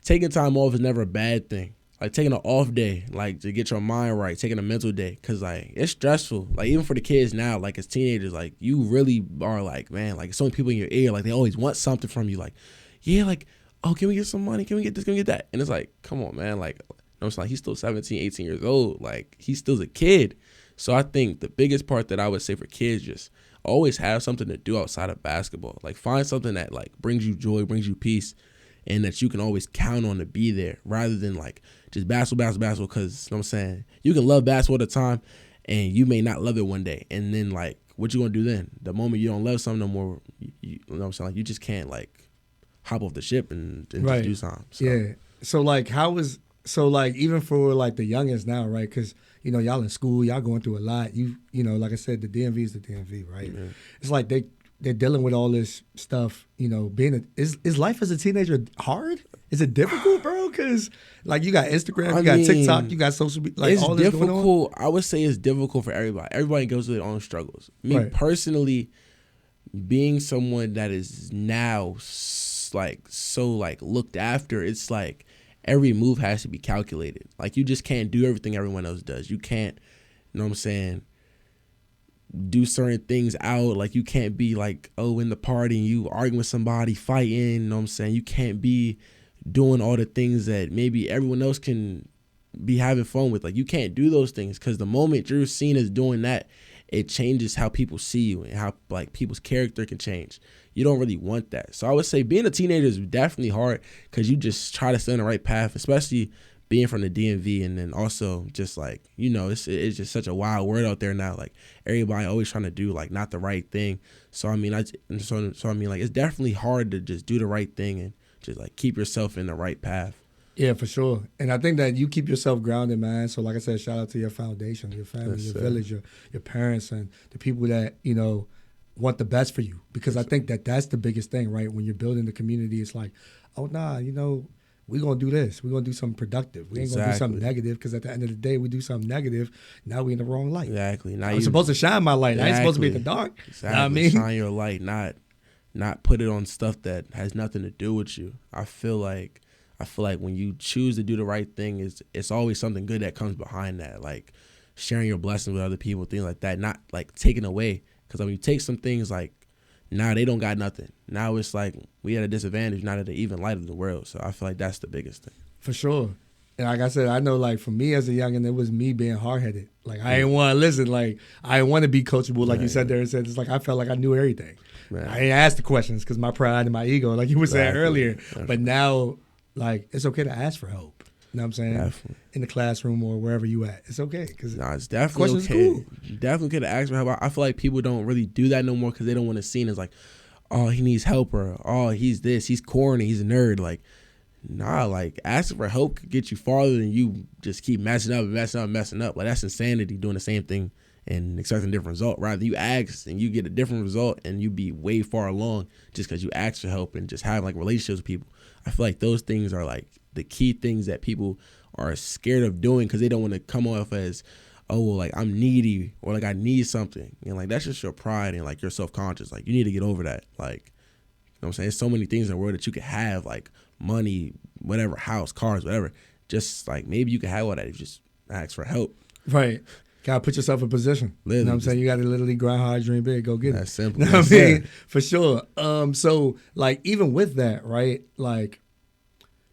taking time off is never a bad thing. Like, taking an off day, like, to get your mind right, taking a mental day, because, like, it's stressful. Like, even for the kids now, like, as teenagers, like, you really are, like, man, like, so many people in your ear, like, they always want something from you. Like, yeah, like, oh, can we get some money? Can we get this? Can we get that? And it's like, come on, man. Like, no, it's like he's still 17, 18 years old. Like, he's still a kid. So I think the biggest part that I would say for kids, just always have something to do outside of basketball. Like, find something that, like, brings you joy, brings you peace, and that you can always count on to be there rather than, like, just basketball, because, you know what I'm saying, you can love basketball at the time and you may not love it one day. And then, like, what you going to do then? The moment you don't love something no more, you know what I'm saying? Like, you just can't, like, hop off the ship and right. Just do something. So. Yeah. So, like, even for, like, the youngins now, right? Because, you know, y'all in school, y'all going through a lot. You know, like I said, the DMV is the DMV, right? Yeah. It's like they're dealing with all this stuff, you know, is life as a teenager hard? Is it difficult, bro? Because, like, you got Instagram, you got TikTok, you got social media, like, all this going on. It's difficult. I would say it's difficult for everybody. Everybody goes through their own struggles. Me, personally, being someone that is now, like, so, like, looked after, it's like every move has to be calculated. Like, you just can't do everything everyone else does. You can't, you know what I'm saying, do certain things out. Like, you can't be like, oh, in the party and you arguing with somebody, fighting, you know what I'm saying? You can't be doing all the things that maybe everyone else can be having fun with. Like, you can't do those things because the moment you're seen as doing that, it changes how people see you and how, like, people's character can change. You don't really want that. So I would say being a teenager is definitely hard because you just try to stay on the right path, especially being from the DMV, and then also just, like, you know, it's just such a wild world out there now. Like, everybody always trying to do, like, not the right thing. So I mean, like, it's definitely hard to just do the right thing and just, like, keep yourself in the right path. Yeah, for sure. And I think that you keep yourself grounded, man. So, like I said, shout out to your foundation, your family, your village, your parents, and the people that, you know, want the best for you. Because I think that that's the biggest thing, right? When you're building the community, it's like, oh, nah, you know, we're going to do this. We're going to do something productive. We ain't going to do something Exactly. negative, because at the end of the day, we do something negative. Now we in the wrong light. Exactly. Now I'm supposed to shine my light. I ain't supposed to be in the Exactly. dark. Exactly. Know what I mean? Shine your light, not put it on stuff that has nothing to do with you. I feel like when you choose to do the right thing, it's always something good that comes behind that. Like sharing your blessings with other people, things like that. Not like taking away. Because when you take some things, like, now they don't got nothing. Now it's like we at a disadvantage, not at the even light of the world. So I feel like that's the biggest thing. For sure. And like I said, I know, like, for me as a youngin', it was me being hard-headed. Like, I didn't want to listen. Like, I didn't want to be coachable, like you said there and said. It's like I felt like I knew everything. Man. I didn't ask the questions because my pride and my ego, like you were saying Exactly. earlier. Definitely. But now, like, it's okay to ask for help. You know what I'm saying? Definitely. In the classroom or wherever you at. It's okay. Cause Nah, it's definitely questions okay. cool. Definitely okay to ask for help. I feel like people don't really do that no more because they don't want to seem as like, oh, he needs help, or oh, he's this, he's corny, he's a nerd. Like, nah, like asking for help could get you farther than you just keep messing up. Like, that's insanity, doing the same thing and expecting a different result. Rather, you ask and you get a different result and you be way far along just because you ask for help and just have like relationships with people. I feel like those things are like the key things that people are scared of doing because they don't want to come off as, oh, well, like I'm needy or like I need something. And like that's just your pride and like your self-conscious. Like you need to get over that. Like, you know what I'm saying? There's so many things in the world that you could have, like money, whatever, house, cars, whatever. Just like maybe you could have all that if you just ask for help. Right. Gotta put yourself in position. Literally, You know what I'm saying? You gotta literally grind hard, dream big, go get it. That's simple. You know what I Yes, mean? sir. For sure. So like even with that, right? Like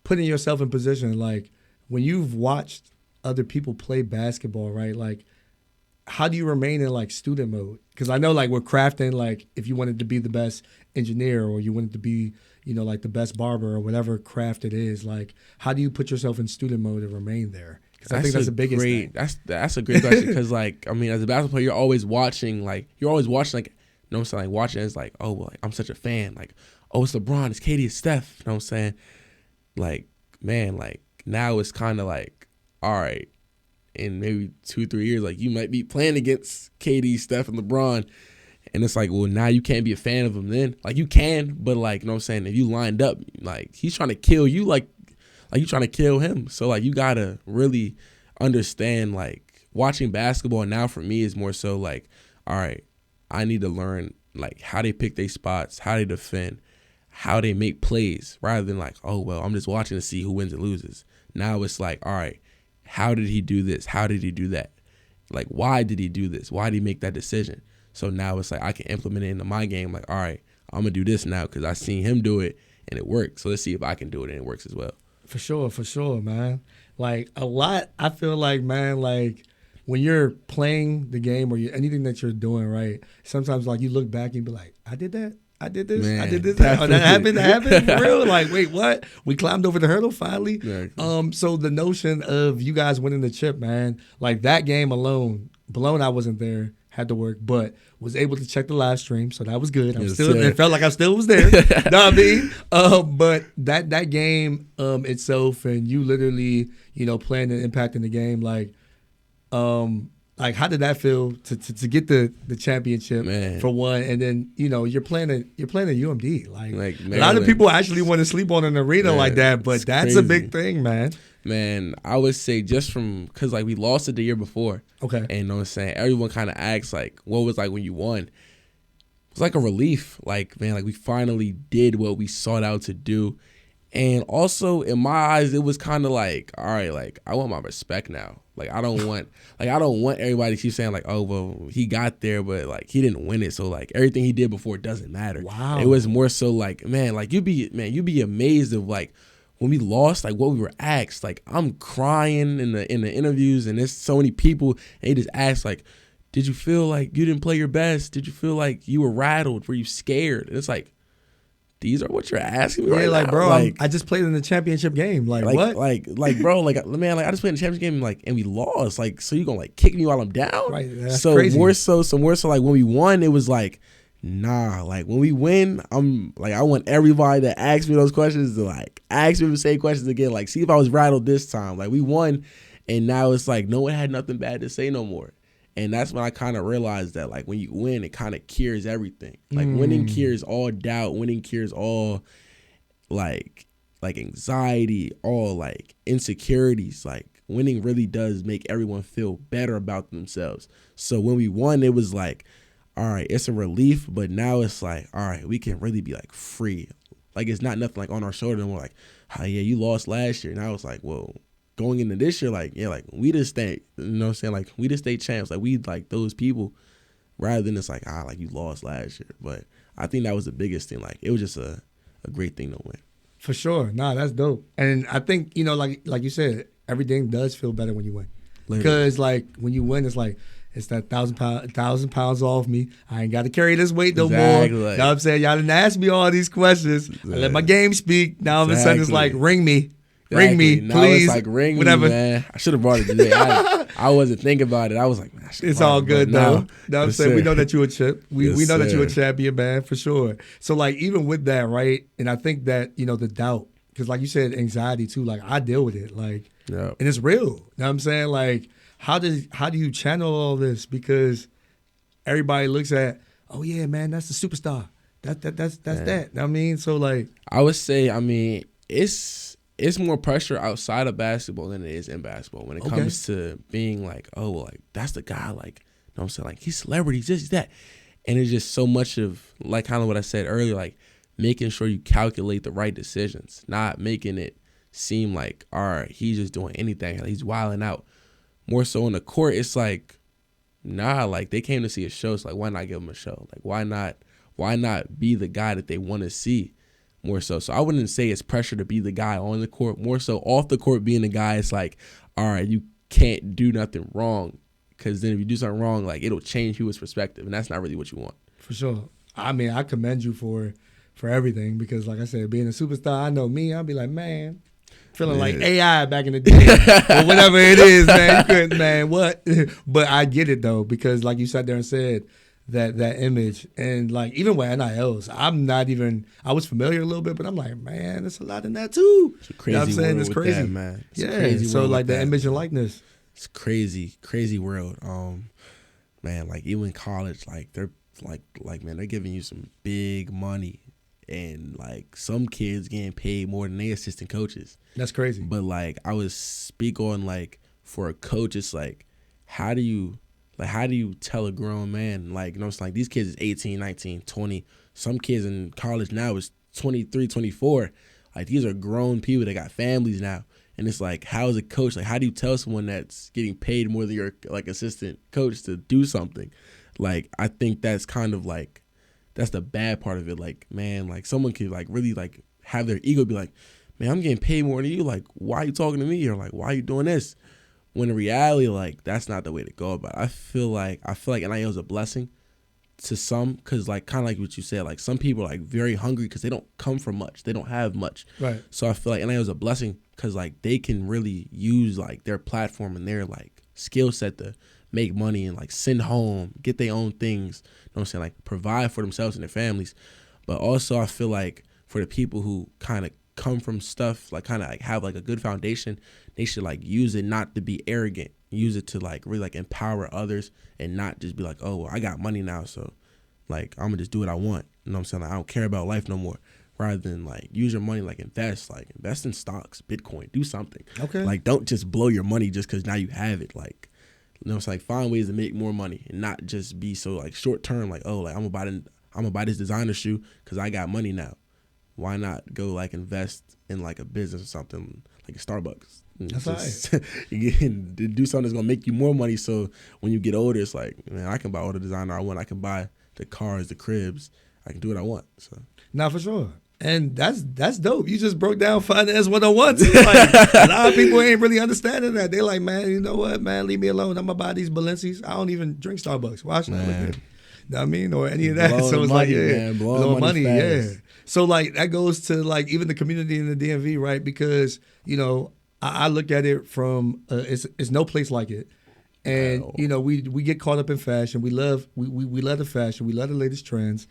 putting yourself in position, like when you've watched other people play basketball, right? Like how do you remain in like student mode? Because I know like with crafting, like if you wanted to be the best engineer or you wanted to be, you know, like the best barber or whatever craft it is, like how do you put yourself in student mode and remain there? Because I think that's the biggest thing. That's a great question because, like, I mean, as a basketball player, you're always watching, like, you know what I'm saying? Like, watching it's like, oh, well, like, I'm such a fan. Like, oh, it's LeBron, it's KD, it's Steph. You know what I'm saying? Like, man, like, now it's kind of like, all right, in maybe 2-3 years, like, you might be playing against KD, Steph, and LeBron. And it's like, well, now you can't be a fan of him then. Like, you can, but, like, you know what I'm saying? If you lined up, like, he's trying to kill you, like you trying to kill him. So, like, you got to really understand, like, watching basketball now for me is more so, like, all right, I need to learn, like, how they pick their spots, how they defend, how they make plays, rather than, like, oh, well, I'm just watching to see who wins and loses. Now it's like, all right, how did he do this? How did he do that? Like, why did he do this? Why did he make that decision? So now it's like I can implement it into my game. Like, all right, I'm going to do this now because I seen him do it and it worked. So let's see if I can do it and it works as well. For sure, man. Like a lot, I feel like, man, like when you're playing the game or anything that you're doing, right? Sometimes like you look back and you be like, I did that. I did this. Man, I did this. Oh, that happened. That happened. For real. Like, wait, what? We climbed over the hurdle finally. Exactly. So the notion of you guys winning the chip, man, like that game alone, blown. I wasn't there, had to work, but was able to check the live stream, so that was good. Yes, still, sir. it felt like I still was there. Know what I mean? But that game itself, and you literally, you know, playing and impacting the game, like how did that feel to get the championship, Man. for one, and then you know you're playing at UMD, like a lot of Maryland. people actually want to sleep on an arena Man, like that, but it's that's a crazy. big thing, man. Man, I would say just from because like we lost it the year before. Okay. And you know what I'm saying? Everyone kind of asks like, what was like when you won? It was like a relief. Like, man, like we finally did what we sought out to do. And also in my eyes, it was kind of like, all right, like I want my respect now. Like I don't want everybody to keep saying like, oh, well, he got there, but like he didn't win it. So like everything he did before doesn't matter. Wow. It was more so like, man, like you'd be amazed of like when we lost, like what we were asked. Like I'm crying in the interviews, and there's so many people, and they just ask like, did you feel like you didn't play your best? Did you feel like you were rattled? Were you scared? And it's like, these are what you're asking me right like now. bro, Like, I just played in the championship game. Like what? Like, bro, like, man, like I just played in the championship game, like, and we lost. Like, so you gonna like kick me while I'm down? Right, that's so crazy. more so, like when we won, it was like, nah. Like when we win, I'm like, I want everybody that asks me those questions to like ask me the same questions again. Like, see if I was rattled this time. Like we won, and now it's like no one had nothing bad to say no more. And that's when I kind of realized that like when you win, it kind of cures everything. Like winning cures all doubt. Winning cures all like like anxiety, all like insecurities. Like winning really does make everyone feel better about themselves. So when we won, it was like, all right, it's a relief, but now it's like, all right, we can really be like free. Like it's not nothing like on our shoulder and we're like, oh yeah, you lost last year. Now it's like, well, going into this year, like, yeah, like we just stay, you know what I'm saying? Like we just stay champs. Like we like those people rather than it's like, like you lost last year. But I think that was the biggest thing. Like it was just a great thing to win. For sure. Nah, that's dope. And I think, like you said, everything does feel better when you win. Because like when you win, it's like, it's that 1,000 pounds off me. I ain't got to carry this weight no more. You know what I'm saying? Y'all didn't ask me all these questions. I let my game speak. Now all of a sudden it's like, ring me. Ring me, now please. It's like ring whatever. Me, man. I should have brought it today. I wasn't thinking about it. I was like, man, it's all good though. You know what I'm saying? We know that you a chip. We know that you a champion, man, for sure. So like even with that, right? And I think that, the doubt, because like you said, anxiety too, like I deal with it. Like, and it's real. You know what I'm saying? Like, how do you channel all this? Because everybody looks at, oh yeah, man, that's the superstar. That's that. You know what I mean? So like, I would say, it's more pressure outside of basketball than it is in basketball when it comes to being like, oh, like that's the guy, like, you know what I'm saying? Like he's celebrity, he's that. And it's just so much of like kind of what I said earlier, like making sure you calculate the right decisions, not making it seem like, all right, he's just doing anything. Like, he's wilding out. More so on the court, it's like, nah, like they came to see a show. So like, why not give them a show? Like, why not be the guy that they want to see? More so. So I wouldn't say it's pressure to be the guy on the court. More so off the court being the guy, it's like, all right, you can't do nothing wrong. Because then if you do something wrong, like it'll change people's perspective. And that's not really what you want. For sure. I mean, I commend you for everything. Because like I said, being a superstar, I know me, I'll be like, man, feeling like AI back in the day. Or whatever it is, man. You couldn't, man, what? But I get it, though. Because like you sat there and said, that image, and like even with NILs, I was familiar a little bit, but I'm like, man, there's a lot in that too. It's a crazy, you know what I'm saying? It's crazy, that, man. It's crazy so like the image and likeness, it's crazy world. Man, like even in college, like they're like man, they're giving you some big money, and like some kids getting paid more than their assistant coaches. That's crazy. But like I would speak on like for a coach, it's like how do you tell a grown man, like, you know, it's like these kids is 18, 19, 20. Some kids in college now is 23, 24. Like, these are grown people that got families now. And it's like, how is a coach, like, how do you tell someone that's getting paid more than your, like, assistant coach to do something? Like, I think that's kind of, like, that's the bad part of it. Like, man, like, someone could, like, really, like, have their ego be like, man, I'm getting paid more than you. Like, why are you talking to me? Or, like, why are you doing this? When in reality, like, that's not the way to go about it. I feel like NIL is a blessing to some because, like, kind of like what you said, like, some people are, like, very hungry because they don't come from much. They don't have much. Right. So I feel like NIL is a blessing because, like, they can really use, like, their platform and their, like, skill set to make money and, like, send home, get their own things, you know what I'm saying, like, provide for themselves and their families. But also I feel like for the people who kind of come from stuff, like, kind of, like, have, like, a good foundation, they should, like, use it not to be arrogant. Use it to, like, really, like, empower others and not just be like, oh, well, I got money now, so, like, I'm going to just do what I want. You know what I'm saying? Like, I don't care about life no more. Rather than, like, use your money, like, invest in stocks, Bitcoin, do something. Okay. Like, don't just blow your money just because now you have it. Like, you know, it's like, find ways to make more money and not just be so, like, short term, like, oh, like, I'm going to buy this designer shoe because I got money now. Why not go, like, invest in, like, a business or something, like a Starbucks? That's just, right. Do something that's going to make you more money so when you get older, it's like, man, I can buy all the designer I want. I can buy the cars, the cribs. I can do what I want. So. Nah, for sure. And that's dope. You just broke down finance 101. Like, a lot of people ain't really understanding that. They're like, man, you know what, man, leave me alone. I'm going to buy these Balenci's. I don't even drink Starbucks. Why should I look at it? Know what I mean? Or any of that. So it's money, like, yeah, man. Blowing money, yeah. So like that goes to like even the community in the DMV, right? Because, you know, I look at it from it's no place like it. And you know, we get caught up in fashion. We love the fashion. We love the latest trends.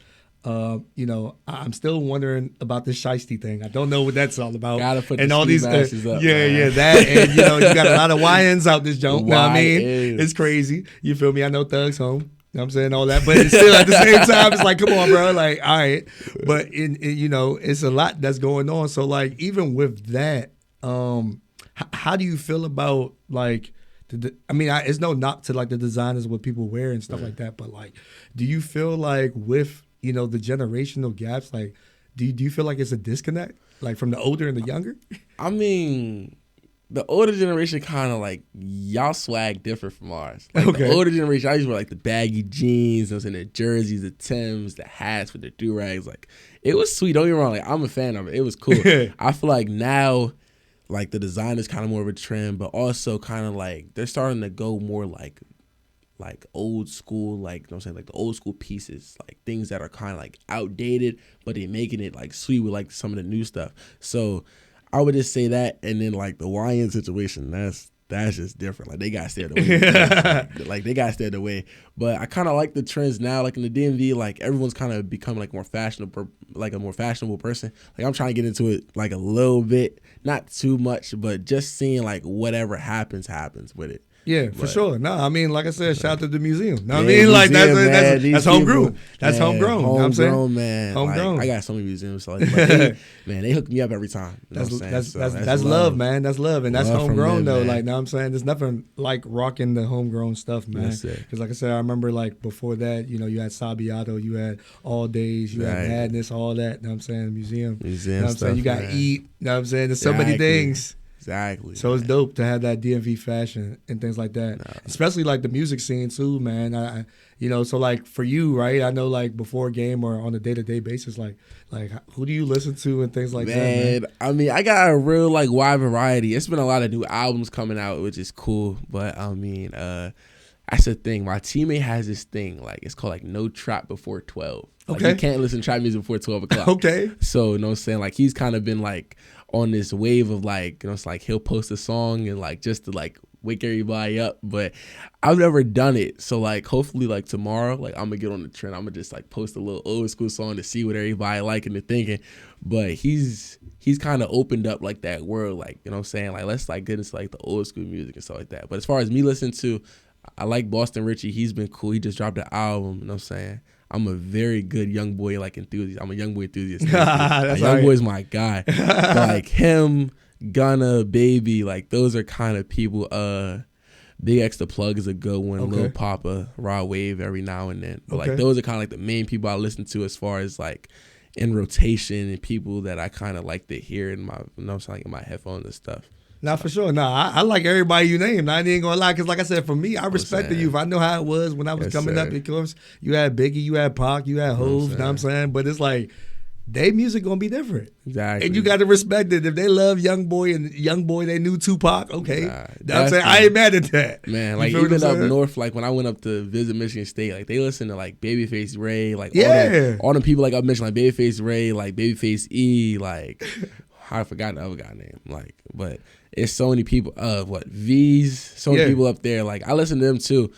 You know, I'm still wondering about this shiesty thing. I don't know what that's all about. Gotta put and the all these masses up, yeah, that, and you know, you got a lot of YNs out this junk. Know what I mean? It's crazy. You feel me? I know Thug's home. know what I'm saying? All that. But it's still at the same time, it's like, come on, bro. Like, all right. But, you know, it's a lot that's going on. So, like, even with that, how do you feel about, like, it's no knock to, like, the designers, what people wear and stuff like that. But, like, do you feel like with, you know, the generational gaps, like, do you feel like it's a disconnect, like, from the older and the younger? I mean, the older generation kind of like, y'all swag different from ours. Like Okay. the older generation, I used to wear like the baggy jeans, I was in the jerseys, the Timbs, the hats with the do-rags. Like, it was sweet. Don't get me wrong. Like, I'm a fan of it. It was cool. I feel like now, like, the design is kind of more of a trend, but also kind of like they're starting to go more like old school, like, you know what I'm saying, like the old school pieces, like things that are kind of like outdated, but they're making it like sweet with like some of the new stuff. So I would just say that, and then like the YN situation, that's just different. Like, they got to stay out of the way. Like, they got to stay out of the way. But I kind of like the trends now. Like, in the DMV, like, everyone's kind of become like more fashionable, like a more fashionable person. Like, I'm trying to get into it like a little bit, not too much, but just seeing like whatever happens with it. Yeah, for sure. No, I mean, like I said, shout out to the museum. No, I Yeah, mean, like, museum, that's homegrown. people, That's man, homegrown. You know what I'm saying? Homegrown, man. Homegrown. Like, I got so many museums. So like, they hook me up every time. You know what I'm saying? That's love, man. That's love. And that's Love from homegrown, them, though. man. Like, know what I'm saying? There's nothing like rocking the homegrown stuff, man. That's it. Because, like I said, I remember, like, before that, you know, you had Sabiato, you had All Days, you had Right. Madness, all that. You know what I'm saying? Museum. You know what I'm stuff, saying? You got man. Eat. You know what I'm saying? There's so many Exactly. things. Exactly. So it's dope to have that DMV fashion and things like that, especially like the music scene too, man. I you know, so like for you, right? I know like before a game or on a day-to-day basis, like who do you listen to and things like that, man? I mean, I got a real like wide variety. It's been a lot of new albums coming out, which is cool. But I mean, that's the thing. My teammate has this thing, like, it's called like no trap before 12. Like, Okay. you can't listen to trap music before 12 o'clock. Okay. So, you know what I'm saying? Like, he's kind of been like on this wave of like, you know, it's like he'll post a song and like just to like wake everybody up. But I've never done it. So like, hopefully like tomorrow, like I'm gonna get on the trend. I'm gonna just like post a little old school song to see what everybody liking and thinking. But he's kind of opened up like that world, like, you know what I'm saying? Like, let's like get into like the old school music and stuff like that. But as far as me listening to, I like Boston Richie. He's been cool. He just dropped an album, you know what I'm saying? I'm a very good young boy like enthusiast. I'm a young boy enthusiast. Like, young boy's my guy. But, like him, Gunna, Baby, like those are kind of people. Big X the Plug is a good one. Okay. Lil Papa, Raw Wave every now and then. But Okay. like those are kind of like the main people I listen to as far as like in rotation and people that I kind of like to hear in my, you know what I'm saying, like in my headphones and stuff. Nah, for sure. Nah, I like everybody you named. I ain't gonna lie, because like I said, for me, I respect the saying. youth. I know how it was when I was Yes, coming up. sir. Because you had Biggie, you had Pac, you had Hov. You know what I'm saying? But it's like, they music gonna be different. Exactly. And you got to respect it. If they love Young Boy and Young Boy, they knew Tupac. Okay, Nah, you know what I'm saying? that's I ain't mad at that. Man, You like feel what even I'm up saying? north, like when I went up to visit Michigan State, like they listen to like Babyface Ray, like Yeah. all the people like I mentioned, like Babyface Ray, like Babyface E, like I forgot the other guy name, like, but it's so many people. V's, so many Yeah. people up there. Like I listen to them too,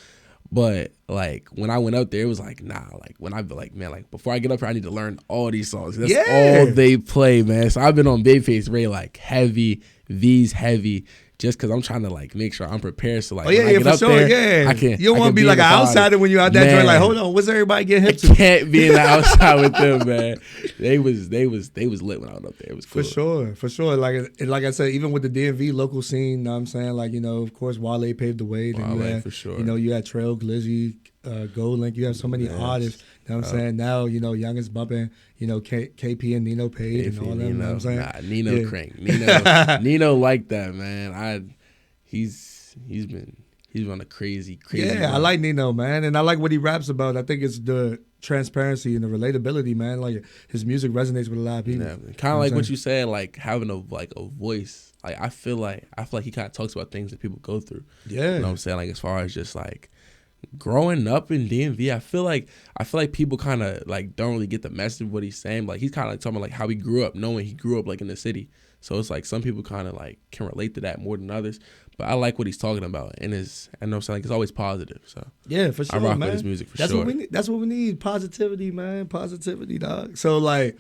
but like when I went up there, it was like nah. Like when I be like, man, like before I get up here, I need to learn all these songs. That's Yeah. all they play, man. So I've been on Babyface Ray like heavy, V's heavy. Just because I'm trying to like make sure I'm prepared, so like when I get for up sure. there, Yeah, I can. You don't I want can to be like in an the crowd. outsider when you're out that Man. joint. Like, hold on, what's everybody getting hip to? Can't be in the outside with them, man. They was lit when I was up there. It was cool. For sure. Like I said, even with the DMV local scene, you know what I'm saying, like, you know, of course, Wale paved the way. Then you Wale, had, for sure. you know, you had Trail, Glizzy, Gold Link. You have so many artists. You know what I'm saying? Now, you know, Young is bumping. You know, KP and Nino paid and all them. You know what I'm saying? Nah, Nino Yeah. crank. Nino like that, man. He's been on a crazy. Yeah, run. I like Nino, man, and I like what he raps about. I think it's the transparency and the relatability, man. Like his music resonates with a lot of people. Yeah, kind of like what you said, like having a voice. Like I feel like he kind of talks about things that people go through. Yeah, You know what I'm saying? Like as far as just like growing up in DMV, I feel like people kind of like don't really get the message of what he's saying. Like he's kind of like talking about like how he grew up, knowing he grew up like in the city. So it's like some people kind of like can relate to that more than others. But I like what he's talking about, and I know what I'm saying, like it's always positive. So yeah, for sure, I rock man. with his music for That's sure. what we need. That's what we need. Positivity, man. Positivity, dog. So like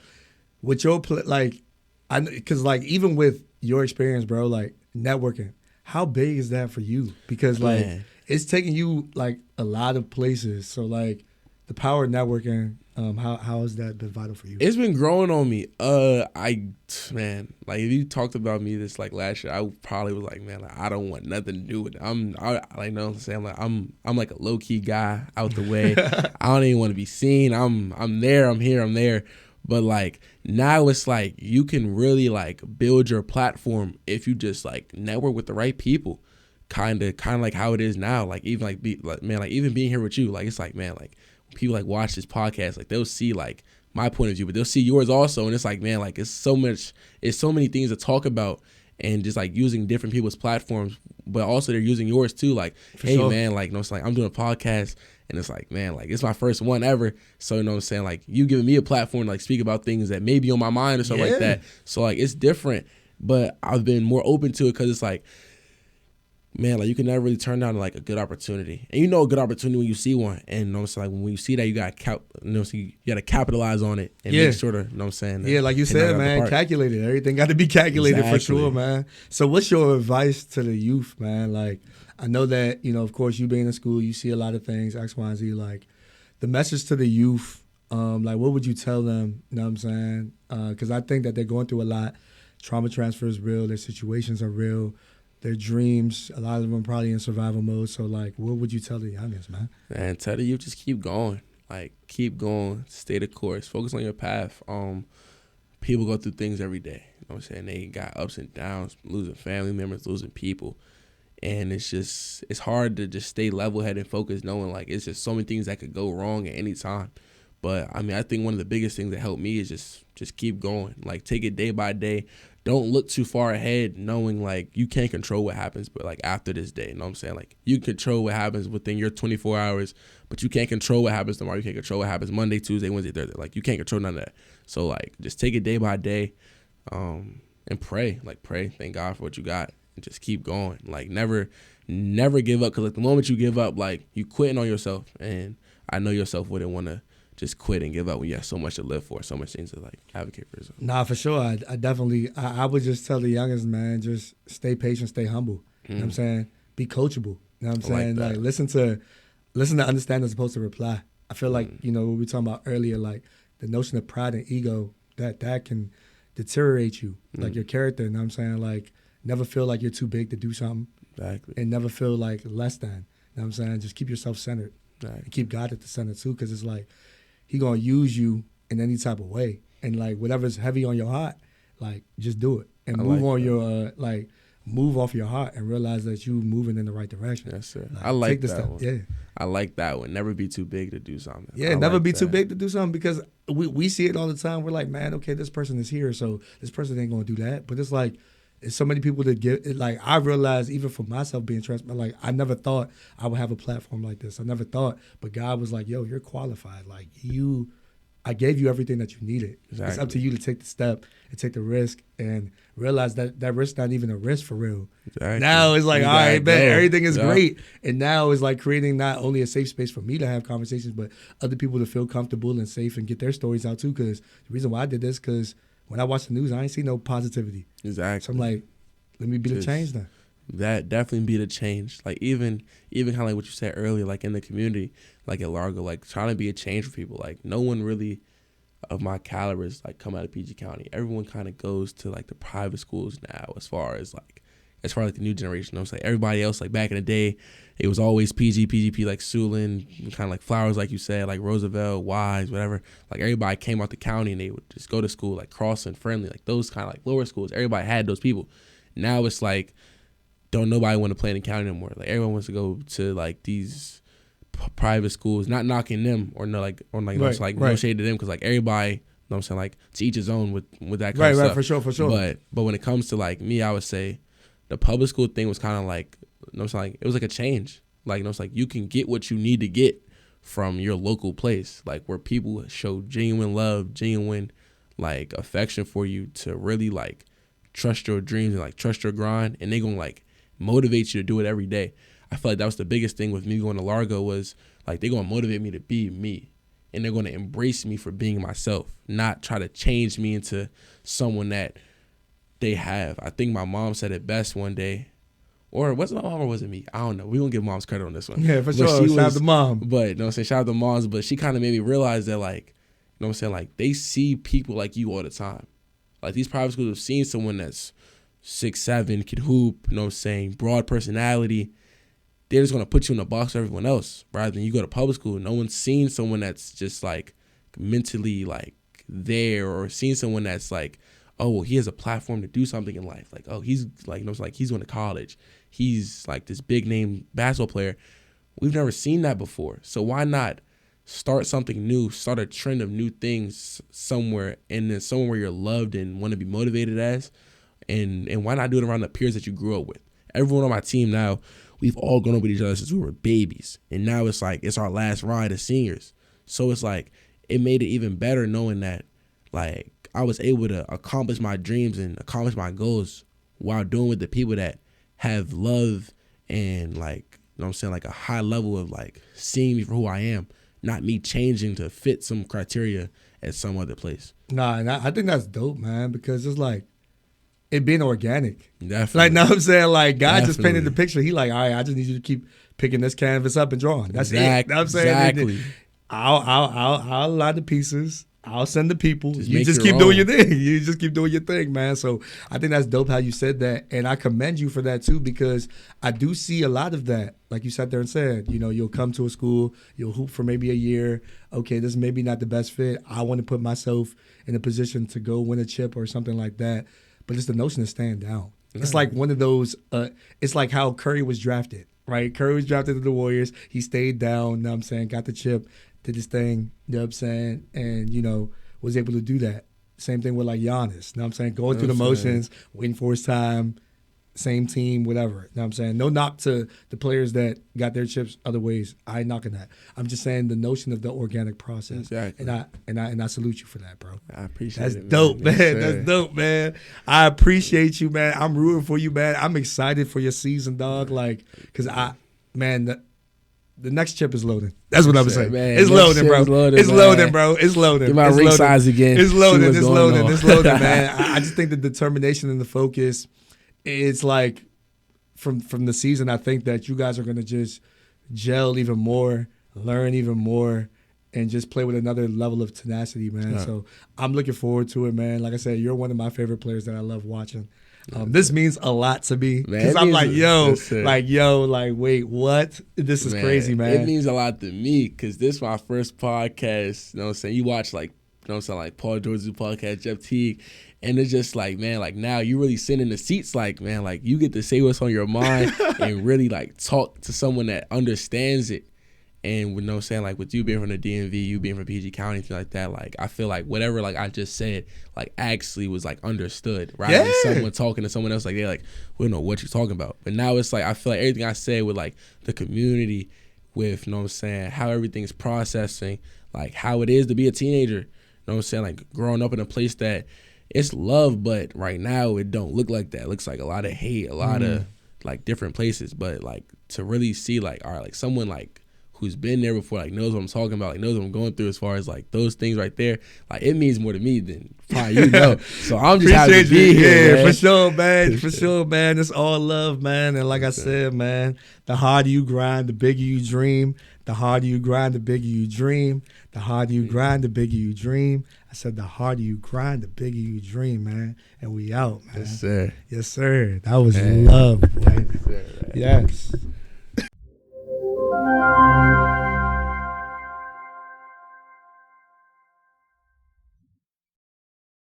with your because like even with your experience, bro, like networking, how big is that for you? Because like Man. it's taking you like a lot of places. So like the power of networking, how has that been vital for you? It's been growing on me. Man, like if you talked about me this like last year, I probably was like, man, like, I don't want nothing to do with it. I like, know what I'm saying? Like I'm like a low key guy out the way. I don't even want to be seen. I'm there. I'm here. I'm there. But like now it's like you can really like build your platform if you just like network with the right people. Kind of like how it is now. Like even like even being here with you, like it's like, man, like people like watch this podcast, like they'll see like my point of view, but they'll see yours also, and it's like, man, like it's so many things to talk about, and just like using different people's platforms, but also they're using yours too. Like, For hey, sure. man, like, no, it's like I'm doing a podcast, and it's like, man, like it's my first one ever, so you know what I'm saying, like you giving me a platform to like speak about things that may be on my mind or something like that. So like it's different, but I've been more open to it because it's like, man, like you can never really turn down like a good opportunity, and you know a good opportunity when you see one, and you know it's like when you see that you got you got to capitalize on it and make sure to, you know what I'm saying. Yeah, like you said, man, calculated. Everything got to be calculated for sure, man. So what's your advice to the youth, man? Like I know that, you know, of course you being in school, you see a lot of things, X, Y, and Z. Like the message to the youth, like what would you tell them? You know what I'm saying? Because I think that they're going through a lot. Trauma transfer is real. Their situations are real. Their dreams, a lot of them probably in survival mode. So, like, what would you tell the youngest, man? Man, tell the youth just keep going. Like, keep going. Stay the course. Focus on your path. People go through things every day. You know what I'm saying? They got ups and downs, losing family members, losing people. And it's hard to just stay level-headed and focused knowing, like, it's just so many things that could go wrong at any time. But, I mean, I think one of the biggest things that helped me is just keep going. Like, take it day by day. Don't look too far ahead knowing, like, you can't control what happens, but, like, after this day, you know what I'm saying? Like, you control what happens within your 24 hours, but you can't control what happens tomorrow. You can't control what happens Monday, Tuesday, Wednesday, Thursday. Like, you can't control none of that. So, like, just take it day by day and pray. Like, pray. Thank God for what you got. And just keep going. Like, never give up, because, like, the moment you give up, like, you quitting on yourself. And I know yourself wouldn't want to just quit and give up when you have so much to live for, so much things to like advocate for yourself. Nah, for sure. I definitely, I would just tell the youngest, man, just stay patient, stay humble. You know what I'm saying? Be coachable. You know what I'm saying? Like listen to understand as opposed to reply. I feel like, you know, what we were talking about earlier, like the notion of pride and ego, that can deteriorate you, like your character. You know what I'm saying? Like never feel like you're too big to do something. Exactly. And never feel like less than. You know what I'm saying? Just keep yourself centered. Right. And keep God at the center too, because it's like, he gonna use you in any type of way, and like whatever's heavy on your heart, like just do it and move on your move off your heart and realize that you moving in the right direction. Yes, sir. Like, I like take the that step. one. Yeah, I like that one. Never be too big to do something. Yeah, never be too big to do something, because we see it all the time. We're like, man, okay, this person is here, so this person ain't gonna do that. But it's like, it's so many people that get it. Like I realized, even for myself being transparent, like I never thought I would have a platform like this. I never thought, but God was like, yo, you're qualified. Like I gave you everything that you needed. Exactly. It's up to you to take the step and take the risk and realize that risk's not even a risk for real. Exactly. Now it's like, all right, man, everything is great. And now it's like creating not only a safe space for me to have conversations, but other people to feel comfortable and safe and get their stories out too. Because the reason why I did this, because when I watch the news, I ain't see no positivity. Exactly. So I'm like, let me be the change now. That definitely be the change. Like even kind of like what you said earlier, like in the community, like at Largo, like trying to be a change for people. Like no one really of my caliber is like come out of PG County. Everyone kind of goes to like the private schools now, as far as like the new generation. I was like everybody else, like back in the day, it was always PGP, like Siouxland, kind of like Flowers, like you said, like Roosevelt, Wise, whatever. Like everybody came out the county and they would just go to school, like Crossland, Friendly, like those kind of like lower schools. Everybody had those people. Now it's like, don't nobody want to play in the county anymore. Like everyone wants to go to like these private schools, not knocking them or no shade to them, because like everybody, you know what I'm saying, like to each his own with that kind of stuff. Right, for sure. But when it comes to like me, I would say the public school thing was kind of like, you know what I'm saying, like it was like a change. Like, you know, it's like you can get what you need to get from your local place, like where people show genuine love, genuine like affection for you, to really like trust your dreams and like trust your grind, and they gonna like motivate you to do it every day. I feel like that was the biggest thing with me going to Largo, was like they're gonna motivate me to be me, and they're gonna embrace me for being myself, not try to change me into someone that they have. I think my mom said it best one day, or was it my mom or was it me? I don't know. We're going to give moms credit on this one. Yeah, for But sure. Shout out to mom. But, you know what I'm saying? Shout out to moms. But she kind of made me realize that, like, you know what I'm saying? Like, they see people like you all the time. Like, these private schools have seen someone that's 6'7", can hoop, you know what I'm saying, broad personality. They're just going to put you in a box with everyone else. Rather than you go to public school, no one's seen someone that's just, like, mentally, like, there, or seen someone that's, like, oh, well, he has a platform to do something in life. Like, oh, he's, like, you know, it's like he's going to college. He's, like, this big-name basketball player. We've never seen that before. So why not start something new, start a trend of new things somewhere, and then somewhere where you're loved and want to be motivated as, and why not do it around the peers that you grew up with? Everyone on my team now, we've all grown up with each other since we were babies, and now it's like it's our last ride as seniors. So it's like it made it even better knowing that, like, I was able to accomplish my dreams and accomplish my goals while doing with the people that have love and, like, you know what I'm saying, like a high level of, like, seeing me for who I am, not me changing to fit some criteria at some other place. Nah, and I think that's dope, man, because it's like it being organic. Definitely. Like, know what I'm saying? Like, God just Definitely. painted the picture. He like, all right, I just need you to keep picking this canvas up and drawing. That's it. Exactly. Know what I'm saying? Exactly. I'll line the pieces. I'll send the people. You just make keep your doing own. your thing. You just keep doing your thing, man. So I think that's dope how you said that. And I commend you for that too, because I do see a lot of that. Like you sat there and said, you know, you'll come to a school, you'll hoop for maybe a year. Okay, this is maybe not the best fit. I want to put myself in a position to go win a chip or something like that. But it's the notion of staying down. It's like one of those, it's like how Curry was drafted, right? Curry was drafted to the Warriors. He stayed down, you know what I'm saying, got the chip, did his thing, you know what I'm saying, and, you know, was able to do that. Same thing with, like, Giannis, you know what I'm saying, going through the motions, waiting for his time, same team, whatever. You know what I'm saying? No knock to the players that got their chips other ways. I ain't knocking that. I'm just saying the notion of the organic process. Exactly. And I salute you for that, bro. I appreciate That's it, man. dope, man. Yes, That's sir. dope, man. I appreciate you, man. I'm rooting for you, man. I'm excited for your season, dog. Like, because the next chip is loading. That's what I'm saying. Man, it's next loading, chip bro. is loaded, It's man. loading, bro. It's loading. Get my It's ring loading. size again. It's See loading. what's It's going loading. on. It's loading, man. I just think the determination and the focus, it's like from the season, I think that you guys are going to just gel even more, learn even more, and just play with another level of tenacity, man. Yeah. So I'm looking forward to it, man. Like I said, you're one of my favorite players that I love watching. This means a lot to me because it I'm means- like, wait, what? This is crazy, man. It means a lot to me because this is my first podcast. You know what I'm saying? You watch, like, you know what I'm saying, like Paul George's podcast, Jeff Teague, and it's just like, man, like, now you really sit in the seats, like, man, like, you get to say what's on your mind and really, like, talk to someone that understands it. And, you know what I'm saying, like, with you being from the DMV, you being from PG County, things like that, like, I feel like whatever, like, I just said, like, actually was, like, understood, rather than someone talking to someone else, like, they're like, we don't know what you're talking about. But now it's like, I feel like everything I said with, like, the community, with, you know what I'm saying, how everything's processing, like, how it is to be a teenager, you know what I'm saying, like, growing up in a place that it's love, but right now it don't look like that. It looks like a lot of hate, a lot of, like, different places. But, like, to really see, like, all right, like, someone, like, who's been there before, like, knows what I'm talking about, like, knows what I'm going through as far as, like, those things right there, like, it means more to me than probably you know. So I'm just happy to be here, man. For sure, man. For sure, man. It's all love, man. And like I said, man, the harder you grind, the bigger you dream. The harder you grind, the bigger you dream. The harder you grind, the bigger you dream. I said the harder you grind, the bigger you dream, man. And we out, man. Yes, sir. Yes, sir. That was love, boy. Yes, sir, man. Yes.